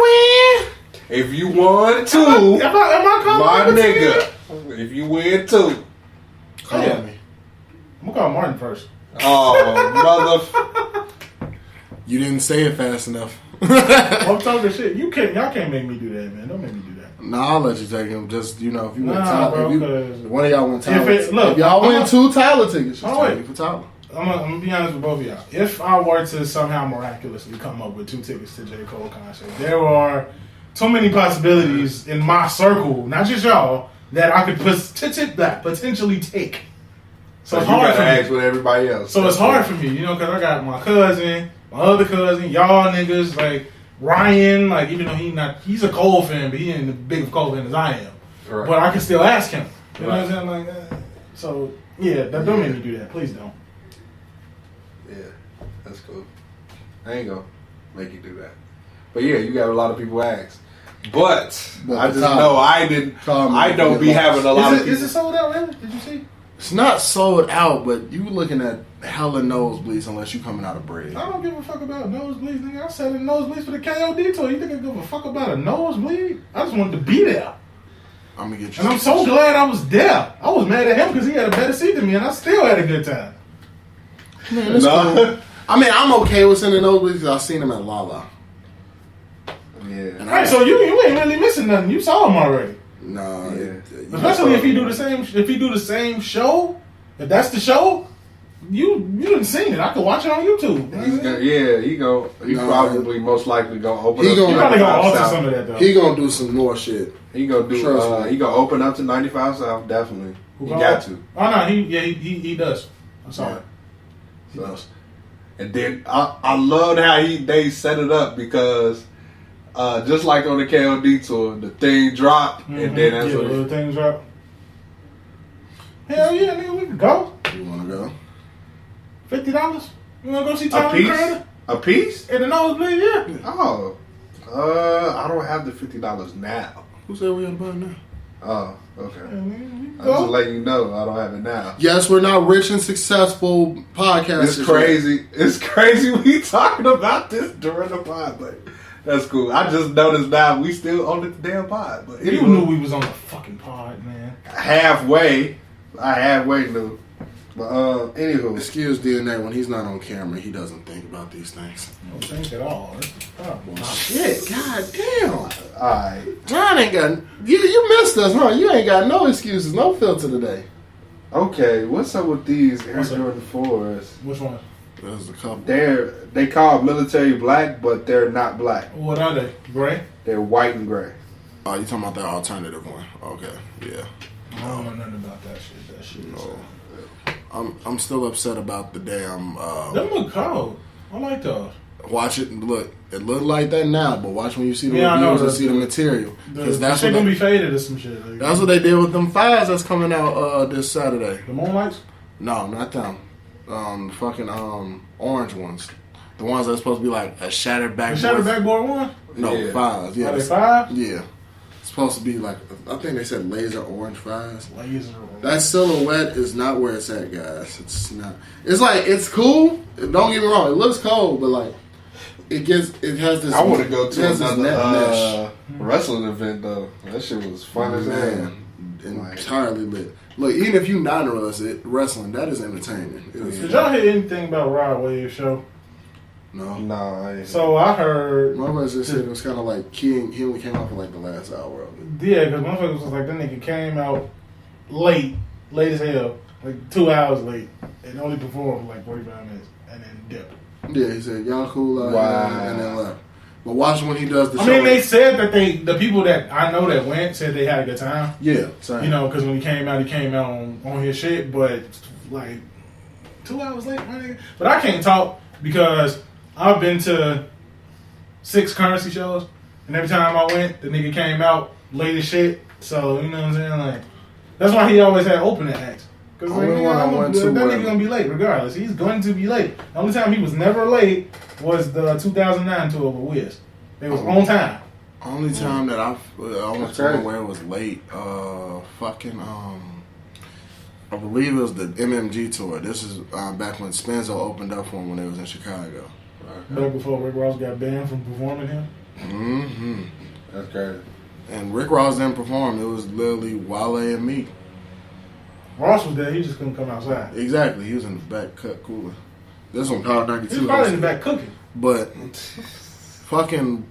A: win?
C: If you won two,
A: Am I calling
C: my
A: number 10?
C: nigga. If you win two,
B: Call
A: Yeah.
B: me.
A: I'm gonna call Martin first.
C: oh
B: You didn't say it fast enough.
A: I'm talking shit. Y'all can't make me do that, man. Don't make me do that.
B: Nah, I'll let you take him. Just, you know, if you win
A: Nah,
B: Tyler,
A: bro,
B: if one of y'all win Tyler.
A: If
B: y'all win
A: I'm
B: two Tyler tickets, just
A: Oh,
B: take
A: wait.
B: me for Tyler.
A: I'm gonna be honest with both of y'all. If I were to somehow miraculously come up with 2 tickets to J. Cole concert, there are too many possibilities in my circle, not just y'all, that I could potentially take. So
C: So
A: it's
C: you
A: hard
C: gotta
A: for
C: ask
A: me.
C: with everybody else.
A: So it's hard for me, you know, because I got my cousin, my other cousin, y'all niggas, like Ryan, like even though he's a Cole fan, but he ain't as big of a Cole fan as I am.
C: Right.
A: But I can still ask him. You know
C: Right.
A: what I'm saying? Like, so yeah, don't make me do that. Please don't.
C: Yeah, that's cool. I ain't gonna make you do that. But yeah, you got a lot of people ask. But I just
B: Tyler,
C: know I didn't.
B: Tyler,
C: I don't be
B: get
C: having a lot of people.
A: Is it sold out, really? Did you see?
B: It's not sold out, but you looking at hella nosebleeds unless you coming out of bread.
A: I don't give a fuck about nosebleeds, nigga. I said a nosebleeds for the KOD tour. You think I give a fuck about a nosebleed? I just wanted to be there.
B: I'm gonna get you.
A: And I'm so glad I was there. I was mad at him because he had a better seat than me, and I still had a good time.
B: Man, it's
C: Nah.
B: cool. I mean, I'm okay with sending nosebleeds because I've seen him at Lala.
C: Yeah.
B: And
A: Right, so you ain't really missing nothing. You saw him already.
B: Nah,
C: Yeah.
A: Especially if he do the same show. If that's the show, you didn't seen it. I could watch it on YouTube.
C: He's gonna, he
B: No.
C: probably most likely gonna open
B: He
C: up.
B: gonna-
A: You probably gonna
C: 95
A: alter
C: South.
A: some of that though.
B: he gonna do some more shit.
C: He gonna do.
B: Trust me.
C: He gonna open up to 95 South. Definitely. He got to.
A: Oh no, he does. I saw
B: Yeah.
A: it. He
C: So,
A: does.
C: and then I loved how they set it up because just like on the KOD tour, the thing dropped and then that's
A: yeah,
C: what.
A: the little things drop. Hell yeah, nigga, we can go.
B: You wanna go?
A: $50. You wanna go see
C: A
A: Tyler
C: piece?
A: Creator?
C: A piece?
A: In the nosebleed, yeah.
C: Oh. I don't have the $50 now.
B: Who said we had to buy it now?
C: Oh, okay.
A: Yeah, nigga, we can
C: I'm just
A: go.
C: letting you know I don't have it now.
B: Yes, we're not rich and successful podcasters.
C: It's crazy. It's crazy we talking about this during the pod, but that's cool. I just noticed now we still on the damn pod. But
A: You
C: anyway,
A: knew we was on the fucking pod, man.
C: halfway. I halfway knew. But anywho,
B: Excuse DNA, when he's not on camera, he doesn't think about these things.
A: I don't think at all. That's the problem.
B: Shit, god damn.
C: alright.
B: John ain't got, you missed us, huh? You ain't got no excuses, no filter today.
C: Okay, what's up with these Air
A: What's up?
C: Jordan 4s?
A: Which one?
B: There's a couple.
C: They call military black, but they're not black.
A: What are they? Gray?
C: They're white and gray.
B: Oh, you talking about that alternative one? Okay, yeah.
A: I don't know nothing about that shit. That shit is.
B: No. I'm still upset about the damn.
A: Them look cold. I like those.
B: Watch it. Look, it look like that now, but watch when you see the
A: Yeah, I know,
B: reviews and see the material.
A: Because
B: that's
A: shit
B: what
A: gonna be faded or some shit. Like,
B: that's what they did with them fives that's coming out this Saturday.
A: the Moonlights?
B: No, not them. Fucking orange ones. The ones that's supposed to be like a shattered
A: The
B: backboard.
A: shattered backboard one?
B: No,
C: Yeah.
B: fives. Yeah,
A: Are they five?
B: yeah. It's supposed to be like, I think they said laser orange fives.
A: Laser.
B: That silhouette is not where it's at, guys. It's not. It's like, it's cool. Don't get me wrong. It looks cold, but like, it has this.
C: I want to go
B: it
C: to
B: has this net
C: another wrestling event though. That shit was fun as hell.
B: Man, entirely lit. Look, even if you're not in wrestling, that is entertainment. It is
A: Did y'all hear anything about Rod Wave's show?
B: No.
C: Nah,
A: So I heard.
B: My brother just said it was kind of like he only came out for like the last hour of it.
A: Yeah, because motherfuckers was like, that nigga came out late as hell, like 2 hours late, and only performed for like 45 minutes, and then dipped.
B: Yeah, he said, y'all cool out
C: Wow.
B: here, and then left. But watch when he does the
A: I
B: show.
A: mean, they said that the people that I know that went said they had a good time.
B: Yeah, same.
A: You know, because when he came out on his shit, but like 2 hours late, my nigga. But I can't talk because I've been to 6 currency shows, and every time I went, the nigga came out late as shit. So, you know what I'm saying? Like, that's why he always had opening acts. Because like,
B: Only one I went to
A: that
B: where-
A: nigga gonna be late regardless. He's going to be late. The only time he was never late was the 2009 tour with Wiz. It was on time.
B: Only time that I went
C: That's
B: to
C: crazy.
B: where it was late, I believe it was the MMG tour. This is back when Spenzo opened up for him when they was in Chicago.
A: Back before Rick Ross got banned from performing him.
B: Mm-hmm.
C: that's crazy.
B: And Rick Ross didn't perform. It was literally Wale and Meek.
A: Ross was there, he just couldn't come outside.
B: Exactly. He was in the back cut cooler. This one called 92.
A: He was probably in the back cooking.
B: But fucking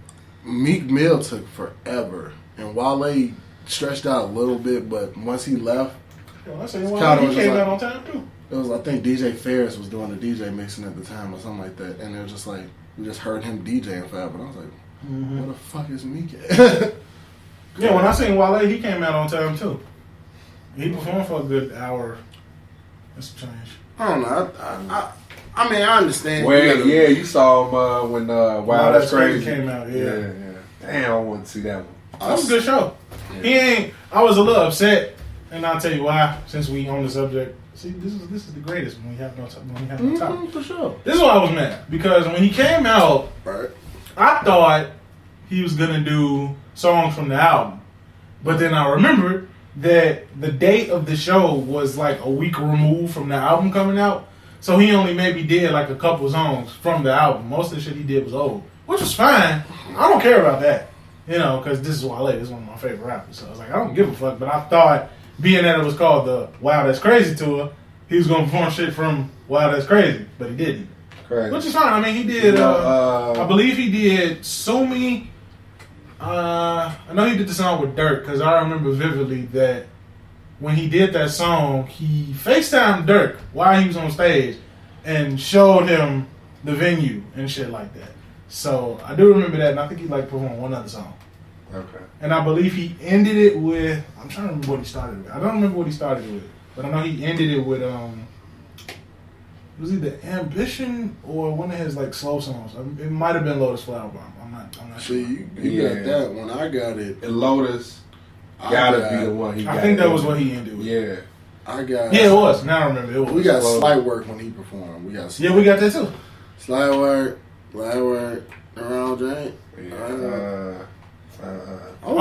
B: Meek Mill took forever. And Wale stretched out a little bit, but once he left,
A: I said,
B: Kinda
A: well, he
B: was
A: came
B: like-
A: out on time too.
B: it was, I think DJ Ferris was doing the DJ mixing at the time or something like that. And it was just like, we just heard him DJing forever. And I was like, where the fuck is Meek at?
A: Yeah, when I seen Wale, he came out on time too. He performed for a good hour. That's a change.
B: I don't know. I mean, I understand.
C: Well,
B: You gotta-
C: yeah, you saw him when Wow, That's Crazy
A: came out. Yeah.
C: Damn, I want to see that one.
A: That was a good show. He ain't. I was a little upset, and I'll tell you why. Since we on the subject, see, this is the greatest when we have no topic.
B: for sure.
A: This is why I was mad because when he came out,
B: Right.
A: I thought he was gonna do songs from the album, but then I remembered that the date of the show was like a week removed from the album coming out, so he only maybe did like a couple songs from the album. Most of the shit he did was old, which was fine. I don't care about that, you know, because this is Wale. This is one of my favorite rappers, so I was like, I don't give a fuck. But I thought, being that it was called the Wow That's Crazy tour, he was gonna perform shit from Wow That's Crazy, but he didn't.
C: Crazy.
A: Which is fine. I mean, he did. I believe he did "Sue Me." I know he did the song with Dirk because I remember vividly that when he did that song, he FaceTimed Dirk while he was on stage and showed him the venue and shit like that. So I do remember that, and I think he like performed one other song.
C: Okay.
A: And I believe he ended it with. I'm trying to remember what he started with. I don't remember what he started with, but I know he ended it with it was either Ambition or one of his like slow songs. It might have been Lotus Flower Bomb. I'm not
B: See,
A: sure.
B: you
C: Yeah.
B: got that. When I got it,
C: And Lotus
B: I
C: gotta
B: got-
C: be the one he got.
A: I think that was what he ended with.
C: Yeah.
B: I got.
A: Yeah, it was. Now I remember it was.
B: We got
C: Slow.
B: slight work when he performed. We got.
A: Yeah, we got that too.
B: slight work, around Jane.
A: I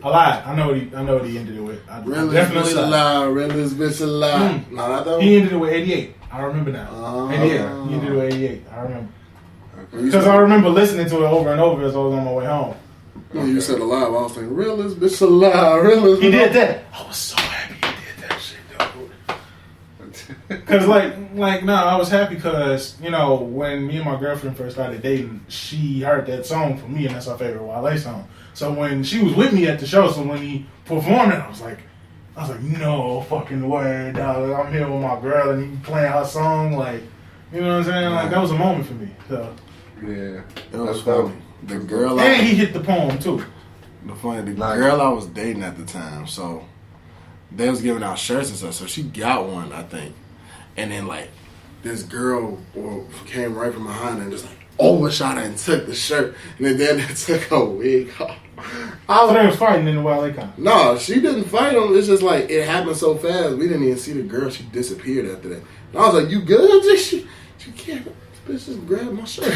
A: lied. I know what he ended it with. I
B: Realest
A: definitely
B: bitch
A: lied.
B: alive. Realest bitch alive. Nah, not that
A: He
B: one.
A: ended it with 88. I remember now. 88. He ended it with 88. I remember.
B: When you
A: Because
B: said-
A: I remember listening to it over and over as I was on my way home.
B: when you said alive, I was thinking realest bitch alive. Realest.
A: He
B: bitch
A: did that. I was so happy he did that shit, though. Because, I was happy because, you know, when me and my girlfriend first started dating, she heard that song from me, and that's her favorite Wale song. So when she was with me at the show, so when he performed it, I was like, no fucking way, dog. I'm here with my girl, and he playing her song, like, you know what I'm saying? Like, that was a moment for me. So.
C: Yeah.
B: It was
C: That's
B: funny.
C: dope.
B: The girl.
A: And he hit the poem, too.
B: The
C: Nice.
B: girl I was dating at the time, so they was giving out shirts and stuff, so she got one, I think. and then like this girl came right from behind her and just like overshot her and took the shirt, and then they took her wig off.
A: So they was fighting in the Wild Lake County.
B: No, she didn't fight him. It's just like it happened so fast. We didn't even see the girl. She disappeared after that. And I was like, "You good?" She can't. This bitch just grabbed my shirt.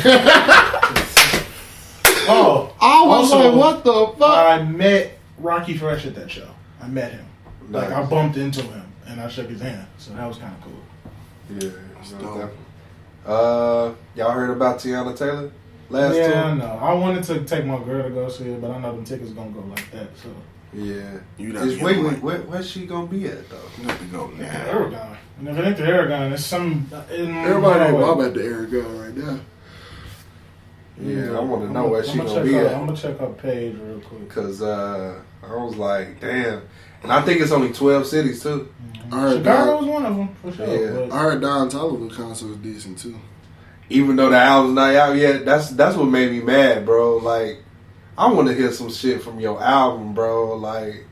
A: Oh,
B: I was
A: also,
B: like, "What the fuck?"
A: I met Rocky Fresh at that show. I met him.
C: Nice.
A: Like I bumped into him and I shook his hand. So that was kind of cool.
C: Yeah,
B: That's
C: no,
B: dope.
C: definitely. Y'all heard about Tiana Taylor last
A: Yeah,
C: tour?
A: I know. I wanted to take my girl to go see it, but I know them tickets gonna go like that. So
C: Yeah.
B: You done get
C: Where's she gonna be at though?
B: You have to go
A: yeah,
B: now.
A: Aragon. And if it ain't the Aragon, it's some.
B: Everybody ain't Bob at the Aragon right now.
C: Yeah, I want to know where she gonna be at.
A: I'm gonna check her page real quick.
C: Cause I was like, damn, and I think it's only 12 cities too.
B: I heard
A: Chicago
B: Don,
A: was one of them for sure.
C: Yeah.
A: But
B: I heard Don Toliver concert was decent too.
C: Even though the album's not out yet, that's what made me mad, bro. Like, I want to hear some shit from your album, bro. Like,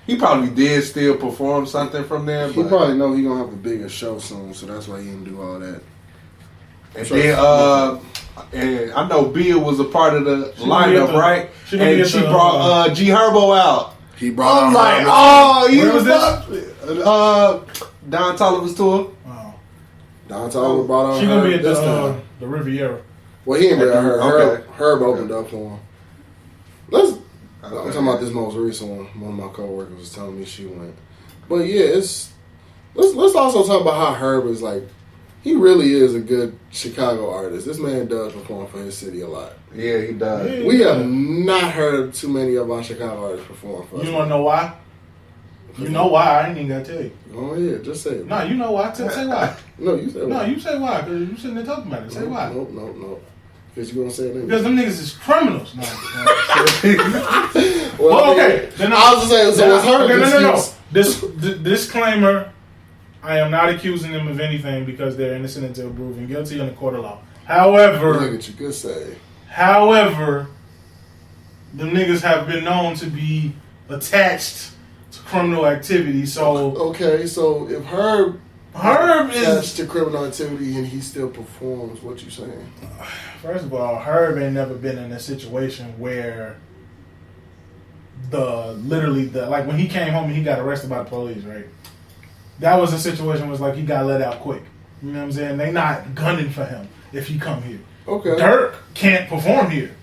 C: he probably did still perform something from there,
B: He
C: but
B: probably know he gonna have a bigger show soon, so that's why he didn't do all that.
C: and then and I know Bia was a part of the lineup, right? And she brought G Herbo out.
B: He brought.
C: I'm
B: out
C: like,
B: her-
C: oh, you
A: Where was
C: this? Don Toliver's tour.
A: oh.
B: Don Toliver brought out.
A: She gonna be at
B: this time.
A: the Riviera.
B: Well, he ain't been her.
C: Okay.
B: Herb opened up for him. I'm talking about this most recent one. One of my coworkers was telling me she went. But yeah, let's also talk about how Herb is like. He really is a good Chicago artist. This man does perform for his city a lot.
C: Yeah, he does.
A: Yeah.
B: We have not heard too many of our Chicago artists perform for us.
A: You wanna know why? You know why? I ain't even gotta tell you.
B: Oh yeah, just say it.
A: No, you know why. Say why.
B: No, you say
A: No,
B: why.
A: you say why. Because you sitting there talking about it. Say why.
B: Nope. Because you gonna say it anyway.
A: Because them niggas is criminals. No.
B: Well,
A: Well, okay. Then
B: I was just saying, so it's her
A: Okay, no.
B: excuse.
A: Disclaimer: I am not accusing them of anything because they're innocent until proven guilty in the court of law. However,
B: Look at you, good save.
A: However, the niggas have been known to be attached to criminal activity. So
B: Okay, so if Herb
A: is
B: attached to criminal activity and he still performs, what you saying?
A: first of all, Herb ain't never been in a situation where like when he came home and he got arrested by the police, right? That was a situation where it's like he got let out quick. You know what I'm saying? They not gunning for him if he come here.
B: Okay.
A: Dirk can't perform here.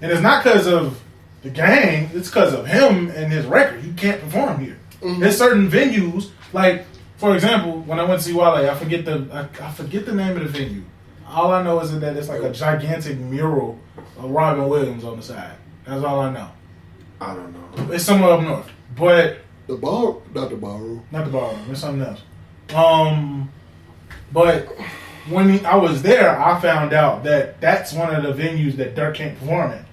A: And it's not because of the gang, it's because of him and his record. He can't perform here.
B: Mm-hmm.
A: There's certain venues, like, for example, when I went to see Wale, I forget the name of the venue. All I know is that it's like a gigantic mural of Robin Williams on the side. That's all I know.
C: I don't know.
A: It's somewhere up north. But
B: The bar, not the ballroom.
A: not the ballroom. It's something else. But when I was there, I found out that that's one of the venues that Dirk can't perform in.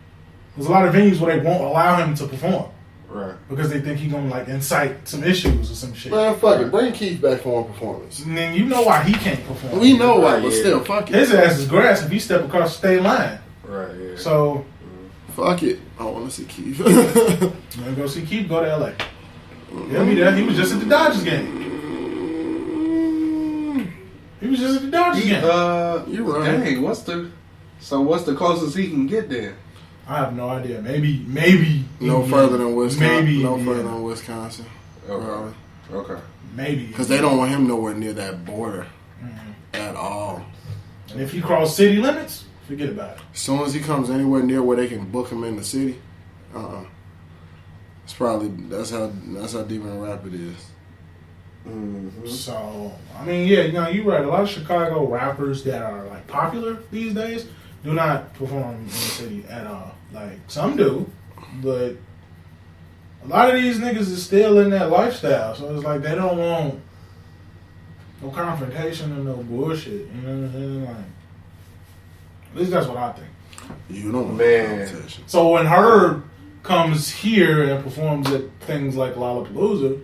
A: There's a lot of venues where they won't allow him to perform
C: Right.
A: because they think he's gonna like incite some issues or some shit.
B: Man, fuck it. Bring Keith back for one performance.
A: And then you know why he can't perform.
B: We know why, but
C: Yeah.
B: still, fuck it.
A: His ass is grass if he step across the state line.
C: Right. Yeah.
A: So
B: Fuck it. I want to see Keith.
A: you wanna go see Keith? Go to LA. He'll be there. He was just at the Dodgers game. He was just at the Dodgers game.
B: You right.
C: Dang, what's the closest he can get there?
A: I have no idea. Maybe.
B: No further than Wisconsin.
A: Maybe
B: No
A: Indiana.
B: further than Wisconsin.
C: Okay. Okay.
A: Maybe.
B: Because they don't want him nowhere near that border at all.
A: And if he cross city limits, forget about it.
B: As soon as he comes anywhere near where they can book him in the city, it's probably that's how deep in rap it is.
C: Mm-hmm.
A: So, I mean, yeah, you're right. A lot of Chicago rappers that are like popular these days do not perform in the city at all. Like some do, but a lot of these niggas is still in that lifestyle. So it's like they don't want no confrontation and no bullshit. You know what I'm saying? Like, at least that's what I think.
B: You don't want
C: Man.
B: competition.
A: So when Herb comes here and performs at things like Lollapalooza,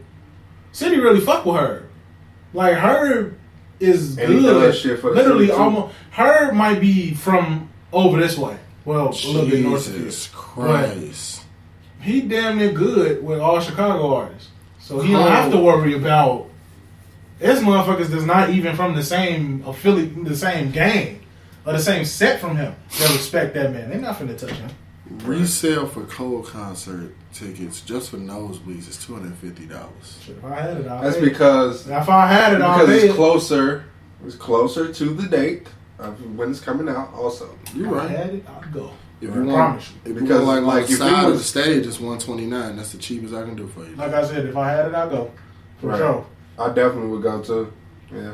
A: City really fuck with Herb. Like Herb is
C: And he
A: good.
C: does shit for the
A: Literally,
C: city, too.
A: almost Herb might be from over this way. Well, a little bit north of here.
B: Jesus Christ.
A: He damn near good with all Chicago artists, so he don't have to worry about It's motherfuckers that's not even from the same affiliate, the same gang, or the same set from him that respect that man. They're not finna touch him.
B: Resale for Cole concert tickets just for nosebleeds is $250.
A: Shit, if I had it,
C: That's because
A: if I had it,
C: because it's closer. It's closer to the date of when it's coming out. Also,
B: You're
A: If I
B: right.
A: had it, I'd go.
B: If
A: I
B: you
A: promise you.
B: If you
C: Because,
B: want
C: like,
B: like
C: if it
B: side of
C: was-
B: the stage, it's $129. That's the cheapest I can do for you.
A: Like I said, if I had it, I'd go. For
C: Right.
A: sure.
C: I definitely would go too. Yeah,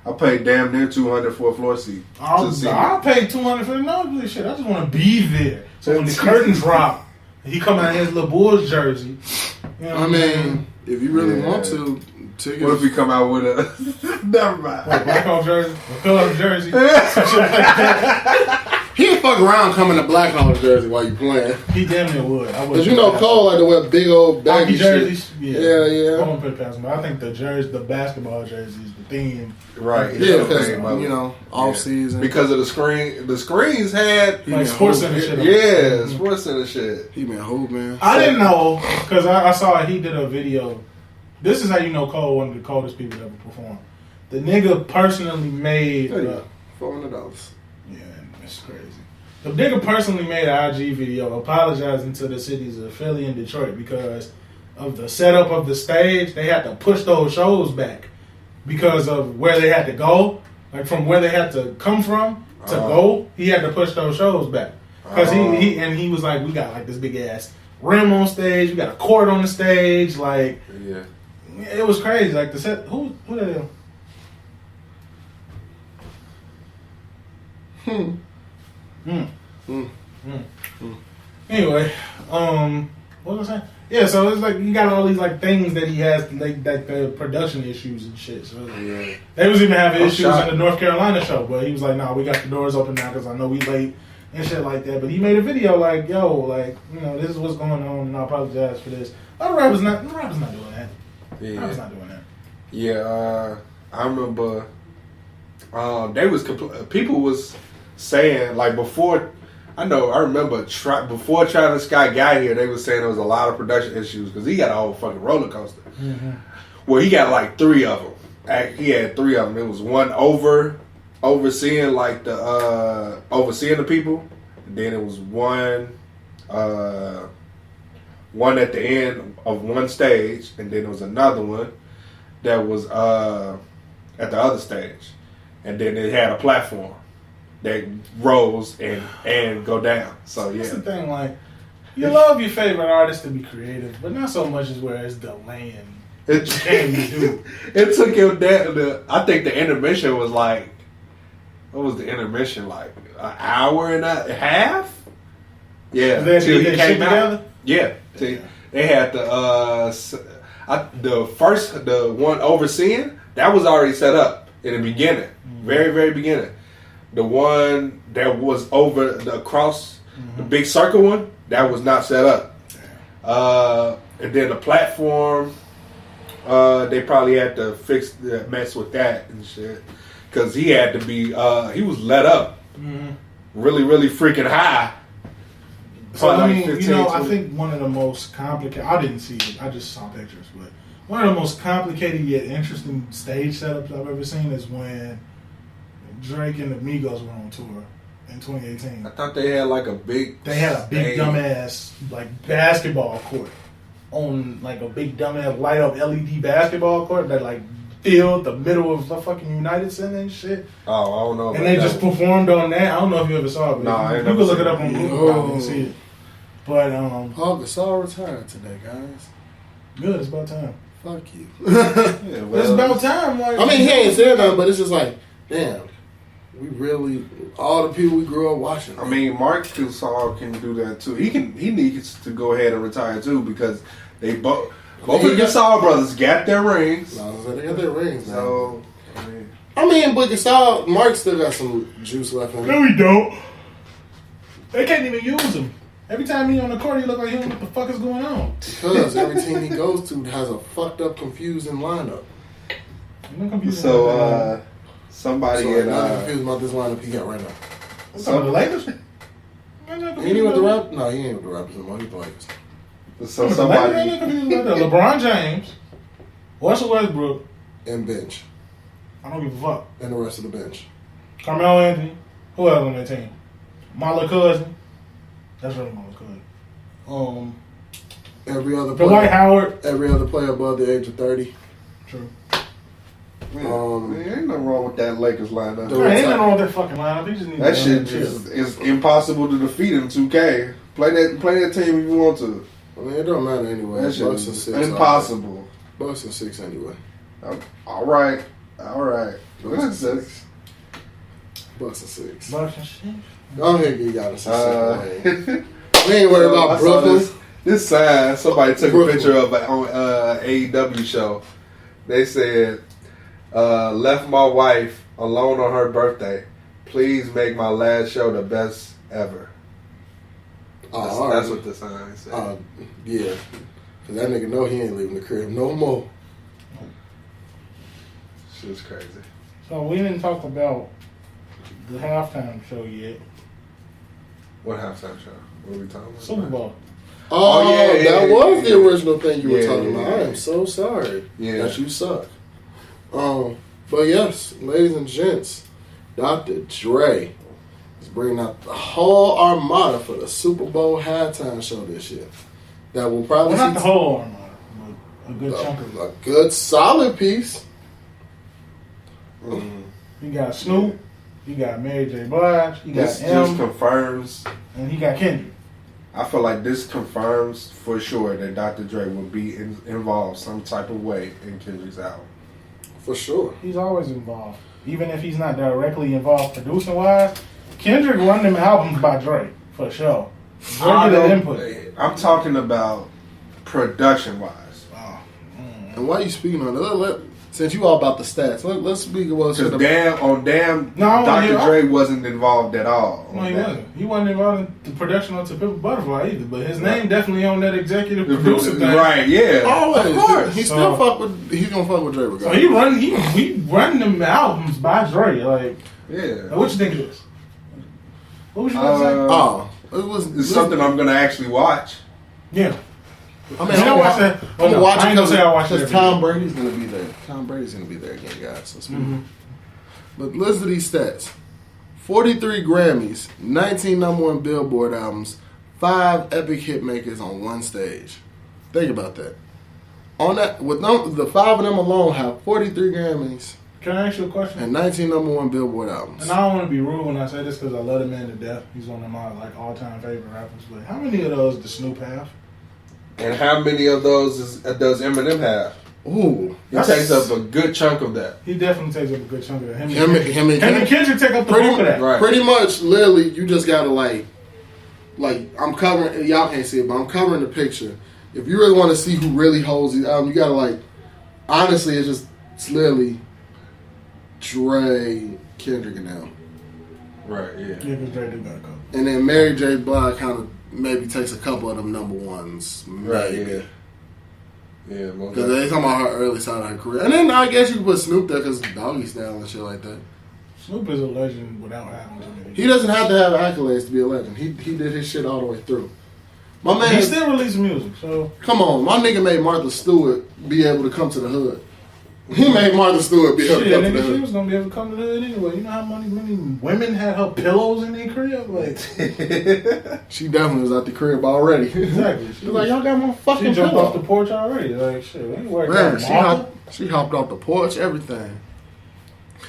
C: I paid damn near $200 for a floor seat.
A: I'll pay $200 for the nosebleed shit. I just want to be there. So when the curtain drop, he come out in his little Bulls jersey. You know
B: I mean, if you really
C: Yeah.
B: want to, tickets.
C: What if we come out with a? Never mind.
A: What, Blackhawk jersey, a Cubs jersey, some shit like that.
B: He'd fuck around coming to Blackhawks jersey while you playing.
A: He damn near would. I
B: Cause you know Cole like to wear big old baggy
A: hockey jerseys.
B: shit. Yeah.
A: I won't put it past him. But I think the basketball jerseys, the theme.
C: Right.
B: Yeah,
C: it's
B: because
C: the thing about
B: you
C: it.
B: know off season.
C: Because of the screen. The screens had
A: Like Sports Center shit.
C: yeah, Sports Center shit.
B: he been hooping.
A: I didn't know because I saw he did a video. This is how you know Cole, one of the coldest people to ever perform. The nigga personally made.
B: $400.
A: Yeah, it's crazy. The nigga personally made an IG video apologizing to the cities of Philly and Detroit because of the setup of the stage. They had to push those shows back because of where they had to go, like from where they had to come from to go. He had to push those shows back because he was like, we got like this big ass rim on stage, we got a court on the stage, like
C: Yeah.
A: it was crazy. Like the set, who the hell? Anyway, what was I saying? Yeah, so it's like you got all these like things that he has, like the production issues and shit. So
C: Yeah.
A: they was even having
C: I'm
A: issues
C: shocked.
A: in the North Carolina show, but he was like, "Nah, we got the doors open now because I know we late and shit like that." But he made a video like, "Yo, like you know, this is what's going on, and I apologize for this." The rapper's not doing that.
C: Yeah.
A: Rapper's not doing that.
C: Yeah, I remember they was people was saying like before. I remember before Travis Scott got here, they was saying there was a lot of production issues because he got a whole fucking roller coaster.
A: Mm-hmm.
C: Well, he got like 3 of them. He had 3 of them. It was one overseeing like the overseeing the people. And then it was one at the end of one stage, and then there was another one that was at the other stage, and then it had a platform that rose and go down. So yeah,
A: That's the thing. Like, you love your favorite artist to be creative, but not so much as where it's delaying.
C: it
A: Can you do?
C: it took him down. I think the intermission was like, what was the intermission like? An hour and a half? Yeah,
A: They
C: till he
A: shit
C: came out.
A: together?
C: Yeah, they had the one overseeing that was already set up in the beginning, very very beginning. The one that was over across the big circle one that was not set up, and then the platform. They probably had to mess with that and shit because he had to be. He was let up, really really freaking high.
A: So
C: Probably
A: I
C: like
A: mean,
C: 15,
A: I
C: 20.
A: think one of the most complicated. I didn't see it. I just saw pictures, but one of the most complicated yet interesting stage setups I've ever seen is when Drake and the Migos were on tour in 2018.
C: I thought they had like a big.
A: They had a big
C: stage.
A: dumbass like basketball court on like a big dumbass light up LED basketball court that like filled the middle of the fucking United Center and shit.
C: Oh, I don't know.
A: And
C: about
A: they
C: that
A: just
C: one.
A: performed on that. I don't know if you ever saw it. But
C: Nah, I ain't
A: you
C: never
A: can look
C: seen
A: it up
C: it.
A: on Google probably and see it. But
B: Paul Gasol retired today, guys.
A: good. It's about time.
B: Fuck you.
C: Yeah, well,
A: It's about time. Like,
B: I mean, he ain't said nothing, but it's just like, damn. We really, all the people we grew up watching.
C: I mean, Mark Gasol can do that too. He needs to go ahead and retire too because they both of the Gasol brothers got their rings.
B: No, they got their rings now.
C: So
B: but Gasol, Mark still got some juice left in him.
A: no, we don't. They can't even use him. Every time he on the court, he look like he don't know what the fuck is going on.
B: Because every team he goes to has a fucked up, confusing lineup.
A: I'm not confused
C: so
A: about that.
C: somebody
B: So I'm not
C: in
B: confused about this lineup he got right now.
A: I'm talking about the Lakers.
B: He ain't with the Raptors? No, he ain't with the Raptors anymore. He's the Lakers.
C: so
A: I'm
C: somebody
A: not confused about that. LeBron James, Russell Westbrook,
B: and bench.
A: I don't give a fuck.
B: And the rest of the bench.
A: Carmelo Anthony. Who else on that team? My little cousin. That's really my little cousin.
B: Every other player.
A: Dwight Howard.
B: Every other player above the age of 30.
A: True.
C: Man, ain't nothing wrong with that Lakers lineup.
A: Ain't nothing wrong with that fucking lineup. He just need
C: That shit is impossible to defeat in 2K. Play that team if you want to.
B: I mean, it don't matter anyway.
C: That shit
B: Bucks and
C: is
B: 6.
C: impossible.
B: Bucks and 6 anyway.
C: All right.
B: Bucks and 6. Bucks and 6.
A: Bucks and 6.
B: Go ahead, get y'all the 6. We ain't worried about Brooklyn.
C: This sign, somebody took a picture of it on AEW show. They said, left my wife alone on her birthday. Please make my last show the best ever. That's what the sign said.
B: Yeah. Cause that nigga know he ain't leaving the crib no more.
C: Shit's crazy.
A: So we didn't talk about the halftime show yet.
C: What halftime show? What are we talking about?
A: Super Bowl.
B: That was the original thing you were talking about. I am so sorry that you suck. But yes, ladies and gents, Dr. Dre is bringing out the whole armada for the Super Bowl halftime show this year. That will probably
A: not the whole armada, but a good chunk of it.
B: A good solid piece.
A: You got Snoop, you got Mary J. Blige, you got
C: This
A: M,
C: just confirms,
A: and he got Kendrick.
C: I feel like this confirms for sure that Dr. Dre will be involved some type of way in Kendrick's album.
B: For sure.
A: He's always involved. Even if he's not directly involved producing wise, Kendrick run them albums by Dre, for sure. Dre get an input.
C: I'm talking about production wise.
B: And why you speaking on it? Since you all about the stats, let's speak about
C: because Dr. Dre wasn't involved at all.
A: No, he wasn't. He wasn't involved in the production of To Pimp a Butterfly either. But his name definitely on that executive producer thing.
C: Right? Yeah.
B: Always.
C: Of course.
B: He still fuck with. He's gonna fuck with Dre regardless.
A: So he run them albums by Dre. Like,
C: yeah.
A: What you think it is? What was you gonna say?
B: It's
C: something I'm gonna actually watch.
A: Yeah.
B: I mean, I'm gonna watch it because
A: Tom
B: Brady's gonna be there. Tom Brady's gonna be there again, guys. But listen to these stats: 43 Grammys, 19 number one Billboard albums, 5 epic hit makers on one stage. Think about that. On that, with the 5 of them alone have 43 Grammys.
A: Can I ask you a question?
B: And 19 number one Billboard albums.
A: And I don't want to be rude when I say this because I love the man to death. He's one of my all-time favorite rappers. But how many of those does Snoop have?
C: And how many of those does Eminem have?
B: Ooh,
C: he takes up a good chunk of that.
A: He definitely takes up a good chunk of that.
B: Him and
A: Kendrick take up the bulk of that.
B: Right. Pretty much, literally, you just gotta like I'm covering. Y'all can't see it, but I'm covering the picture. If you really want to see who really holds the album, you gotta honestly, it's literally Dre, Kendrick, and them.
C: Right. Yeah.
A: Yeah, because Dre do gotta go.
B: And then Mary J. Blige kind of maybe takes a couple of them number ones. Maybe.
C: Right. Yeah. Yeah.
B: Because they talking about her early side of her career, and then I guess you could put Snoop there because Doggy Style and shit like that.
A: Snoop is a legend without having.
B: He doesn't have to have accolades to be a legend. He did his shit all the way through. My man,
A: he still releasing music. So
B: come on, my nigga made Martha Stewart be able to come to the hood. He made Martha Stewart be able to come to the hood.
A: She was gonna be able to come to the hood anyway. You know how many women had her pillows in their crib?
B: She definitely was out the crib already.
A: Exactly.
B: She was like, y'all got my fucking
A: She jumped
B: pillow
A: off the porch already. Like shit, we ain't worried
B: man,
A: about
B: she hopped off the porch, everything.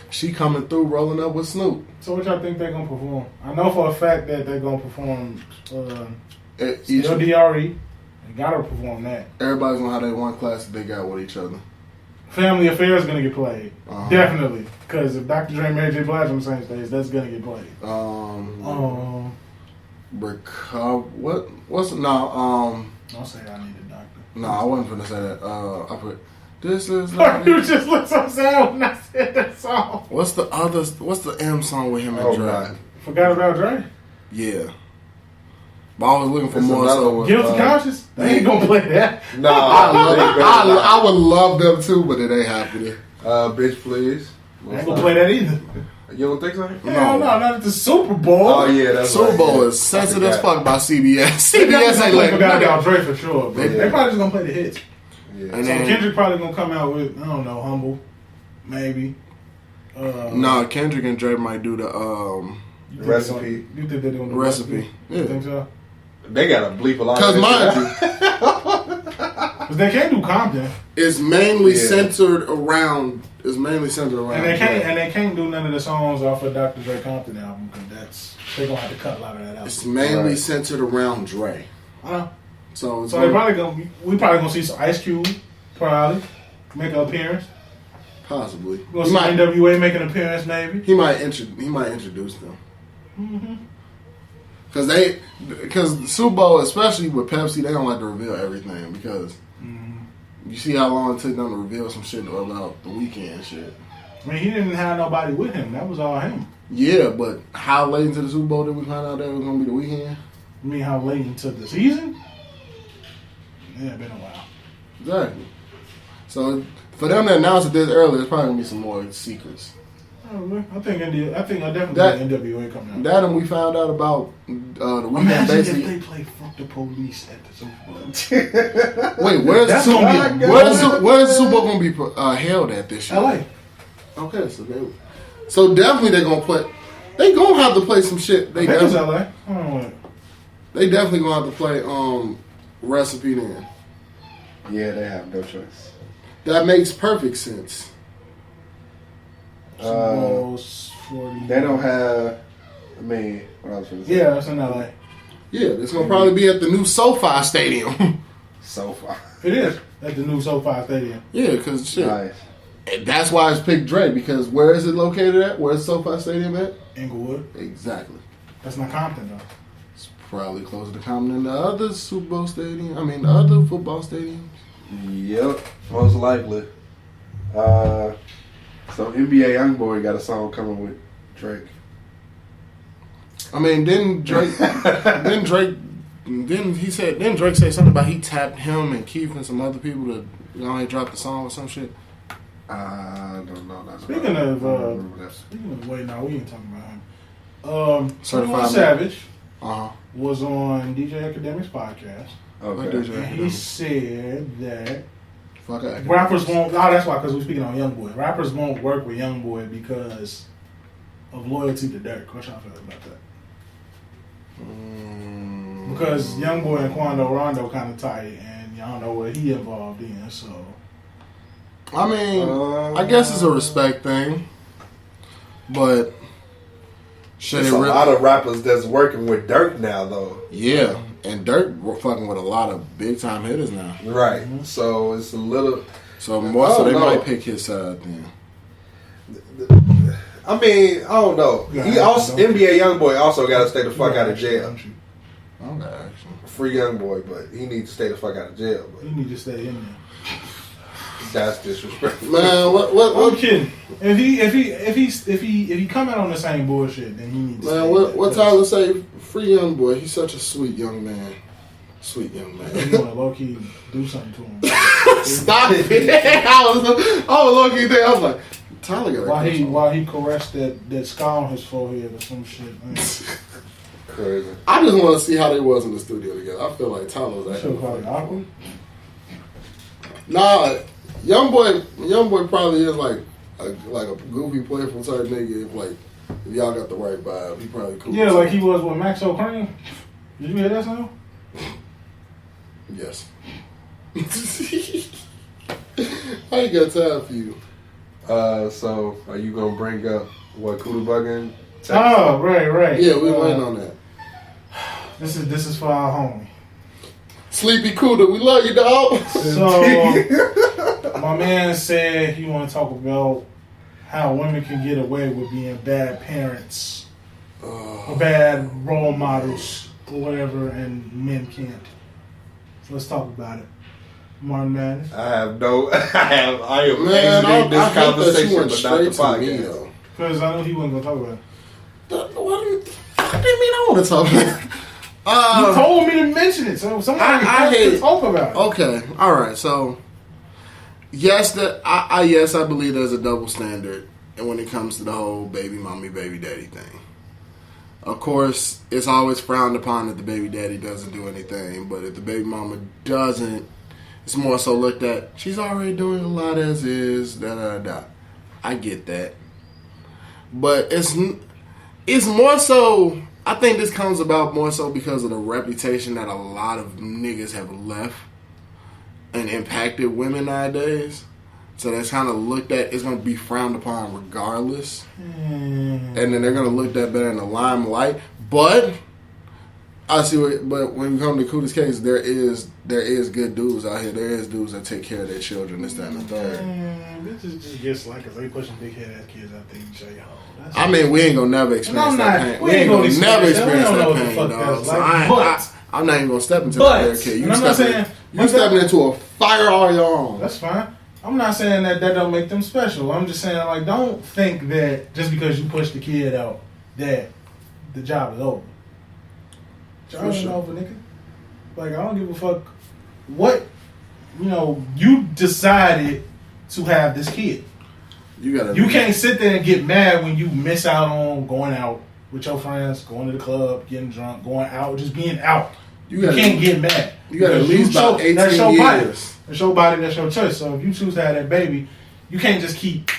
B: She coming through, rolling up with Snoop.
A: So what y'all think they're gonna perform? I know for a fact that they're gonna perform still DRE. They gotta perform that.
B: Everybody's gonna have that one classic they got with each other.
A: Family Affair is gonna get played. Definitely. Because if Dr. Dre and Mary J. Blige on the same stage, that's gonna get played. Don't say I need a doctor.
B: No, I wasn't gonna say that. I put this is
A: you just look so sad when I said that song.
B: What's the M song with him and Dre?
C: God.
A: Forgot about Dre?
B: Yeah. But I was looking for more. So
A: Guilty Conscious? They ain't gonna play that.
C: No,
B: I would love them too, but it ain't happening.
C: Bitch, please.
A: I ain't gonna play that either.
C: You don't think so?
A: Hell no, not at the Super Bowl.
C: Oh yeah, that's
B: Super Bowl is sensitive as fuck by CBS. CBS ain't letting
A: forgot about Dre for sure. But they probably just gonna play the hits.
C: Yeah.
A: And then Kendrick probably gonna come out with, I don't know, Humble. Maybe.
B: Nah, Kendrick and Drake might do the
C: Recipe.
A: You think they're doing the
B: recipe? Yeah.
A: You think so?
C: They gotta bleep a lot.
B: Because
C: of
B: mind you,
A: Because they can't do Compton.
B: it's mainly centered around. It's mainly centered around.
A: And they can't do none of the songs off of Dr. Dre Compton album because they're gonna have to cut a lot of that out.
B: It's mainly centered around Dre. So
A: they we probably gonna see some Ice Cube probably make an appearance.
B: Possibly.
A: We'll see NWA make an appearance maybe.
B: He might introduce them. Because Super Bowl, especially with Pepsi, they don't like to reveal everything because you see how long it took them to reveal some shit about the Weeknd shit.
A: I mean, he didn't have nobody with him. That was all him.
B: Yeah, but how late into the Super Bowl did we find out that it was going to be the Weeknd?
A: You mean how late into the season? Yeah, been a while.
B: Exactly. So for them to announce it this early, there's probably going to be some more secrets.
A: I definitely NWA coming out.
B: That and we found out about the Weeknd
A: Imagine
B: basically.
A: if they play "Fuck the Police" at the Super Bowl.
B: Wait, where's the Super Bowl going to be held at this year?
A: LA.
B: Okay, so definitely they're gonna play. They gonna have to play some shit.
A: They definitely LA. I don't know.
B: They definitely gonna have to play Recipe then.
C: Yeah, they have no choice.
B: That makes perfect sense.
C: They don't have. I mean, what else was it?
A: Yeah, it's in LA.
B: Yeah, it's gonna probably be at the new SoFi Stadium.
C: SoFi.
A: It is at the new SoFi Stadium.
B: Yeah, because shit.
C: Nice.
B: And that's why it's picked Dre, because where is it located at? Where's SoFi Stadium at?
A: Inglewood.
B: Exactly.
A: That's not Compton though.
B: It's probably closer to Compton than the other Super Bowl stadium. I mean, the other football stadiums.
C: Yep, most likely. So NBA Youngboy got a song coming with Drake.
B: I mean, didn't Drake say something about he tapped him and Keith and some other people to drop the song or some shit?
C: I don't know.
A: Speaking of wait, no, we ain't talking about him.
B: Certified
A: Savage
B: Uh-huh.
A: was on DJ Academic's podcast.
C: Okay.
A: And he said that
B: Fuck it.
A: rappers won't. Oh, that's why, because we're speaking on Youngboy. Rappers won't work with Youngboy because of loyalty to Dirk. What y'all feel about that? Because Youngboy and Quando Rondo kind of tight, and y'all know what he involved in. So,
B: I mean, I guess it's a respect thing, but
C: there's a lot of rappers that's working with Dirk now, though.
B: Yeah, and Dirk fucking with a lot of big time hitters now.
C: Right. Mm-hmm. So it's a little.
B: So they might pick his side then.
C: I mean, I don't know. He also NBA Youngboy also got to stay the fuck out of jail.
B: Okay, actually.
C: Free Youngboy, but he needs to stay the fuck out of jail. But
A: he needs to stay in there.
C: That's disrespectful.
B: Man, what?
A: I'm kidding. If he come out on the same bullshit, then he needs.
B: Man, what Tyler say? Free Youngboy. He's such a sweet young man. Sweet young man.
A: You want to low key do something to him?
B: Stop it! I was low key there. I was like, Tyler got
A: while he caressed that scar on his forehead or some shit.
C: Crazy.
B: I just want to see how they was in the studio together. I feel like Tyler was actually
A: probably awkward.
B: Nah, Youngboy probably is like a goofy, playful type nigga. If y'all got the right vibe, he probably cool.
A: Yeah, like he was with Max O'Crane. Did you hear that song?
B: Yes. I ain't got time for you.
C: So are you gonna bring up what Kuda Buggin?
A: Oh, right.
B: Yeah, we waiting on that.
A: This is for our homie.
B: Sleepy Kuda, we love you, dog.
A: So my man said he want to talk about how women can get away with being bad parents, or bad role models, or whatever, and men can't. So let's talk about it. Martin Madness.
C: I am exiting this conversation, but not the podcast.
A: Because I know he wasn't gonna talk about it.
B: What do you mean I want to talk about it?
A: You told me to mention it, so somebody has to talk about it.
B: Okay, all right. So, yes, I believe there's a double standard, and when it comes to the whole baby mommy, baby daddy thing. Of course, it's always frowned upon that the baby daddy doesn't do anything, but if the baby mama doesn't, it's more so looked at. She's already doing a lot as is. I get that. But it's more so, I think this comes about more so because of the reputation that a lot of niggas have left and impacted women nowadays. So that's kind of looked at, it's going to be frowned upon regardless. And then they're going to look that better in the limelight. But I see but when we come to Kuda's case, there is good dudes out here. There is dudes that take care of their children, this, that, and the third.
A: Bitches just get like, because they pushing big head ass kids out there and show you how.
B: I mean, we ain't going to never experience that pain. We ain't going to never experience that pain, dog. So I'm not even going to step into the kid. You stepping into a fire all your own.
A: That's fine. I'm not saying that don't make them special. I'm just saying, like, don't think that just because you push the kid out that the job is over. Job ain't over, nigga. Like, I don't give a fuck what, you decided to have this kid. You can't sit there and get mad when you miss out on going out with your friends, going to the club, getting drunk, going out, just being out. You can't get mad.
B: You got at least about 18
A: that's your
B: years.
A: Body. That's your body, that's your choice. So if you choose to have that baby, you can't just keep...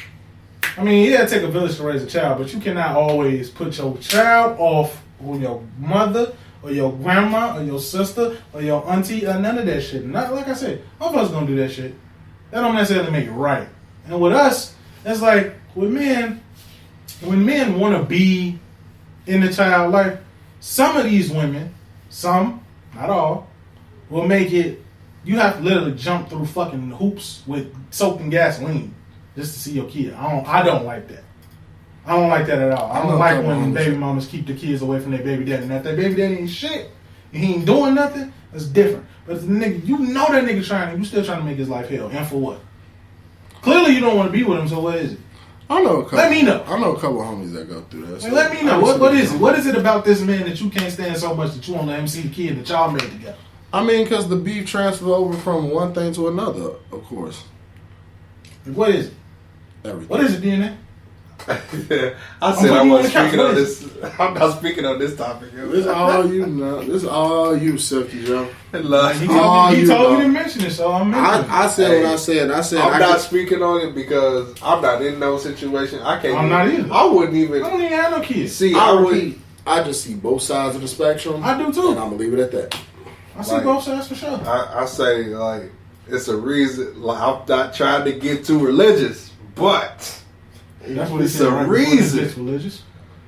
A: I mean, it take a village to raise a child, but you cannot always put your child off on your mother or your grandma or your sister or your auntie or none of that shit. Not like I said, all of us gonna do that shit. That don't necessarily make it right. And with us, it's like with men, when men want to be in the child life, some of these women, some, not all, will make it. You have to literally jump through fucking hoops with soaked in gasoline just to see your kid. I don't like that. I don't like that at all. I don't like when baby mamas keep the kids away from their baby daddy. And if that baby daddy ain't shit and he ain't doing nothing, that's different. But if the nigga, you know that nigga you still trying to make his life hell. And for what? Clearly you don't want to be with him, so what is it?
B: I know a couple.
A: Let me know.
B: I know a couple of homies that go through that. So
A: let me know. What is it? What is it about this man that you can't stand so much that you won't let him see the kid that y'all made together?
B: I mean, because the beef transfer over from one thing to another, of course.
A: What is it?
B: Everything.
A: What is it, DNA?
C: I said I'm not speaking on this. I'm not speaking on this topic.
B: This is all you know. This is all you, Silky Joe.
A: He told me to mention it, so I'm mentioning it.
B: I said what I said. I'm
C: not speaking on it because I'm not in no situation. I can't.
A: I'm not either.
C: I wouldn't even.
A: I don't even have no kids.
C: See,
B: I just see both sides of the spectrum.
A: I do too.
B: And I'm gonna leave it at that.
A: I see both sides for sure.
C: I say like it's a reason. Like I'm not trying to get too religious, but.
A: That's what
C: it's a reason.
A: Religious.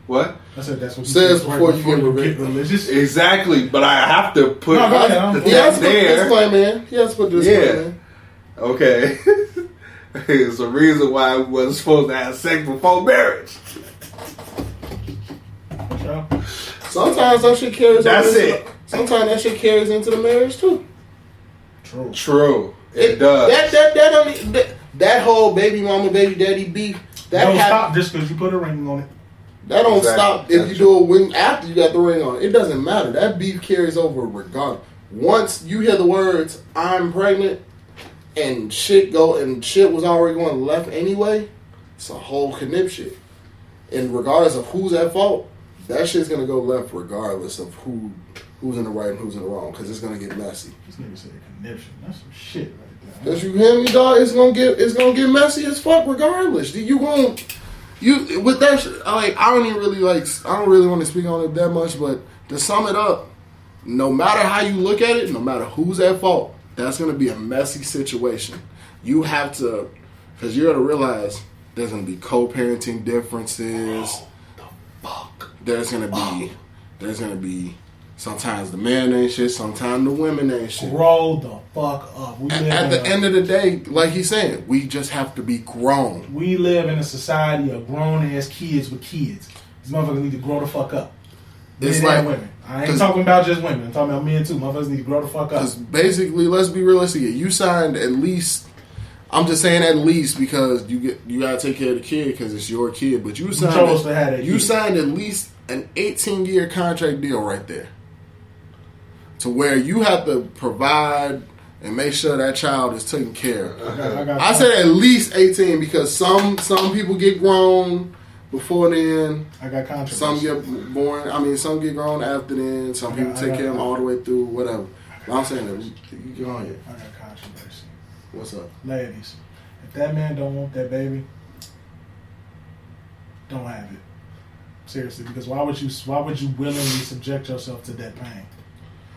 C: What?
A: I said that's what
B: says before you get
A: religious.
C: Exactly, but I have to put
B: there. He has to put this in.
C: Okay. It's a reason why I wasn't supposed to have sex before marriage.
B: Sometimes that shit carries.
C: That's it.
B: Sometimes that shit carries into the marriage too.
C: True. It does.
B: That whole baby mama, baby daddy beef. That
A: don't stop just because you put a ring on it.
B: That don't stop if you do a ring after you got the ring on. It doesn't matter. That beef carries over regardless. Once you hear the words "I'm pregnant" and shit was already going left anyway, it's a whole knip shit. And regardless of who's at fault, that shit's gonna go left regardless of who's in the right and who's in the wrong, because it's gonna get messy.
A: This nigga said conniption. That's some shit right there.
B: Cause you hear me, dog? It's gonna get messy as fuck regardless. With that shit, like I don't really want to speak on it that much, but to sum it up, no matter how you look at it, no matter who's at fault, that's gonna be a messy situation. You have to, because you're gonna realize there's gonna be co-parenting differences. There's gonna be sometimes the man ain't shit, sometimes the women ain't shit.
A: Grow the fuck up.
B: At the end of the day, like he's saying, we just have to be grown.
A: We live in a society of grown ass kids with kids. These motherfuckers need to grow the fuck up.
B: It's
A: men
B: like
A: and women. I ain't talking about just women. I'm talking about men too. Motherfuckers need to grow the fuck up.
B: Because basically, let's be realistic. You signed at least. I'm just saying at least because you gotta take care of the kid because it's your kid. But you signed at least an 18-year contract deal right there, to where you have to provide and make sure that child is taken care of. I said at least 18 because some people get grown before then.
A: I got contracts.
B: Some get born. I mean, some get grown after then. Some people take care of them all the way through. Whatever. But I'm saying that you go ahead.
A: I got controversy.
B: What's up,
A: ladies? If that man don't want that baby, don't have it. Seriously, because why would you willingly subject yourself to that pain?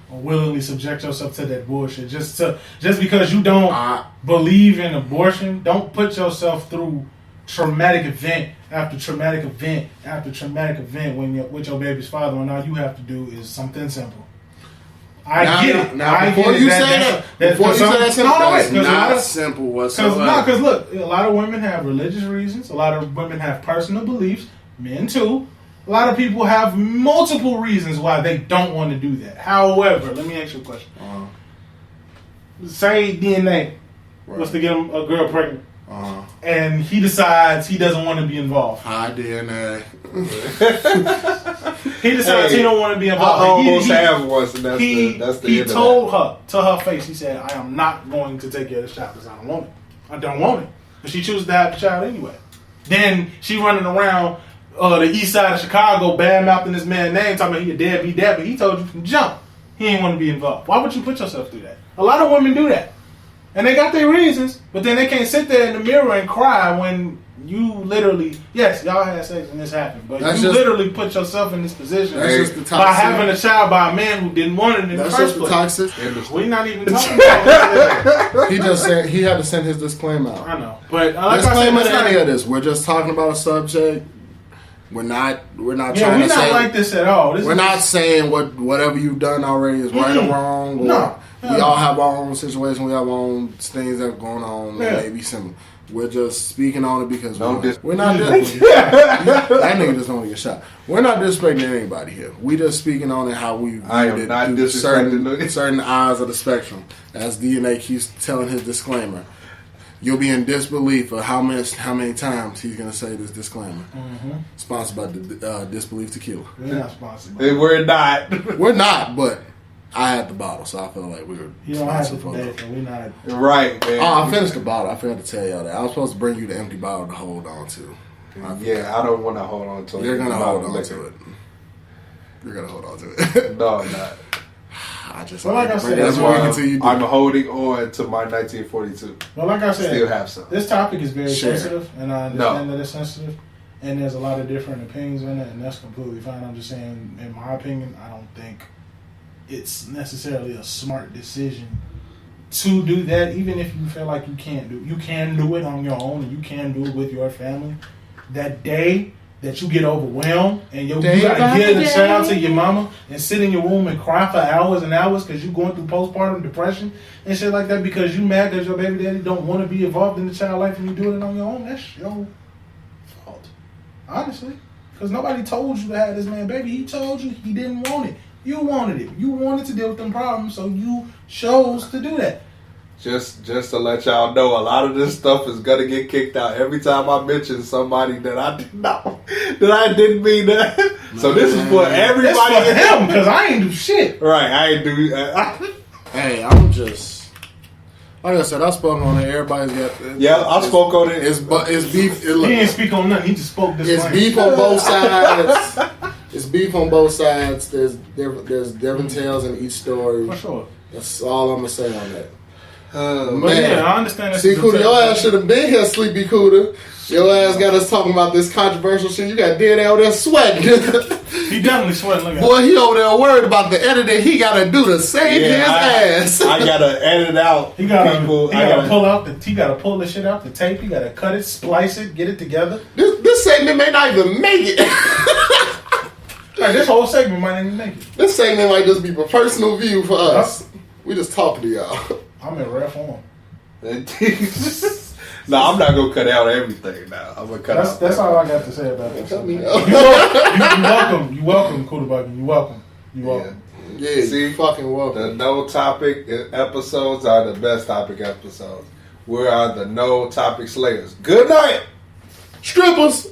A: Or willingly subject yourself to that bullshit just because you don't believe in abortion? Don't put yourself through traumatic event after traumatic event after traumatic event with your baby's father, and all you have to do is something simple. Get it.
B: Now, before you say that's not simple whatsoever.
A: Because look, a lot of women have religious reasons. A lot of women have personal beliefs. Men too. A lot of people have multiple reasons why they don't want to do that. However, let me ask you a question. Say DNA was to get a girl pregnant. And he decides he doesn't want to be involved.
B: High DNA.
A: He decides he don't want to be involved.
C: I almost have once, and that's the end
A: he told her to her face. He said, "I am not going to take care of the child because I don't want it. I don't want it." But she chooses to have the child anyway. Then she running around the east side of Chicago, bad mouthing this man's name, talking about he a deadbeat dad, but he told you from jump he ain't want to be involved. Why would you put yourself through that? A lot of women do that. And they got their reasons, but then they can't sit there in the mirror and cry when you literally, yes, y'all had sex and this happened, but you literally put yourself in this position by having a child by a man who didn't want it in the first place. That's just the toxic. We're not even talking about that.
B: He just said he had to send his disclaimer out.
A: I know, but like
B: disclaimer to any of this. We're just talking about a subject. We're not trying to say.
A: We're not like this at all.
B: We're not saying whatever you've done already is right or wrong.
A: No.
B: We all have our own situation. We have our own things that are going on. That may be similar. We're just speaking on it because we're not. That nigga just don't get shot. We're not disrespecting anybody here. We just speaking on it how we view certain eyes of the spectrum. As DNA keeps telling his disclaimer, you'll be in disbelief of how many times he's gonna say this disclaimer. Sponsored by Disbelief Tequila.
A: We're not sponsored.
C: We're not.
B: We're not, but I had the bottle, so I felt like we were.
A: You don't have to today, so we're not.
C: Right, man.
B: Oh, I finished the bottle. I forgot to tell y'all that. I was supposed to bring you the empty bottle to hold on to.
C: I don't want to hold on to it.
B: You're going to hold on to it. You're going to hold on to it.
C: No, I'm not.
B: I just
A: like I said,
C: that's why I'm holding on to my 1942.
A: Well, like I said,
C: still have some.
A: This topic is very sensitive, and I understand that it's sensitive, and there's a lot of different opinions on it, and that's completely fine. I'm just saying, in my opinion, I don't think it's necessarily a smart decision to do that, even if you feel like you can do it on your own, and you can do it with your family. That day that you get overwhelmed and you gotta give the child to your mama and sit in your room and cry for hours and hours because you're going through postpartum depression and shit like that because you mad because your baby daddy don't want to be involved in the child life and you doing it on your own, that's your fault. Honestly. Because nobody told you to have this man baby. He told you he didn't want it. You wanted it. You wanted to deal with them problems, so you chose to do that.
C: Just to let y'all know, a lot of this stuff is gonna get kicked out every time I mention somebody that I didn't mean that. So this is for everybody.
A: It's for him because I ain't do shit.
C: Right, I ain't do.
B: Hey, I'm just. Like I said, I spoke on it. Everybody's got.
C: I spoke on it.
B: It's beef.
A: He didn't speak on nothing. He just spoke this.
B: It's beef on both sides. It's beef on both sides. There's different tales in each story.
A: For sure.
B: That's all I'm gonna say on that.
A: But yeah, I understand that.
B: See, Kuda, your ass should have been here, Sleepy Kuda. Your ass got us talking about this controversial shit. You got dead out there sweating.
A: He definitely sweating.
B: Boy, he over there worried about the editing he got to do to save his ass.
C: I got to edit out.
A: He got to pull the shit out the tape. He got to cut it, splice it, get it together.
B: This segment may not even make it.
A: Like, this whole segment might not even make it.
B: This segment might just be for personal view for us. We just talking to y'all. I'm
A: in rare form.
C: No, I'm not gonna cut out everything now. I'm gonna cut out.
A: That's all I got to say about this. You welcome, Kuda Buggin. You welcome.
B: Yeah,
C: see,
B: fucking welcome.
C: The no topic episodes are the best topic episodes. We are the no topic slayers. Good night,
B: strippers.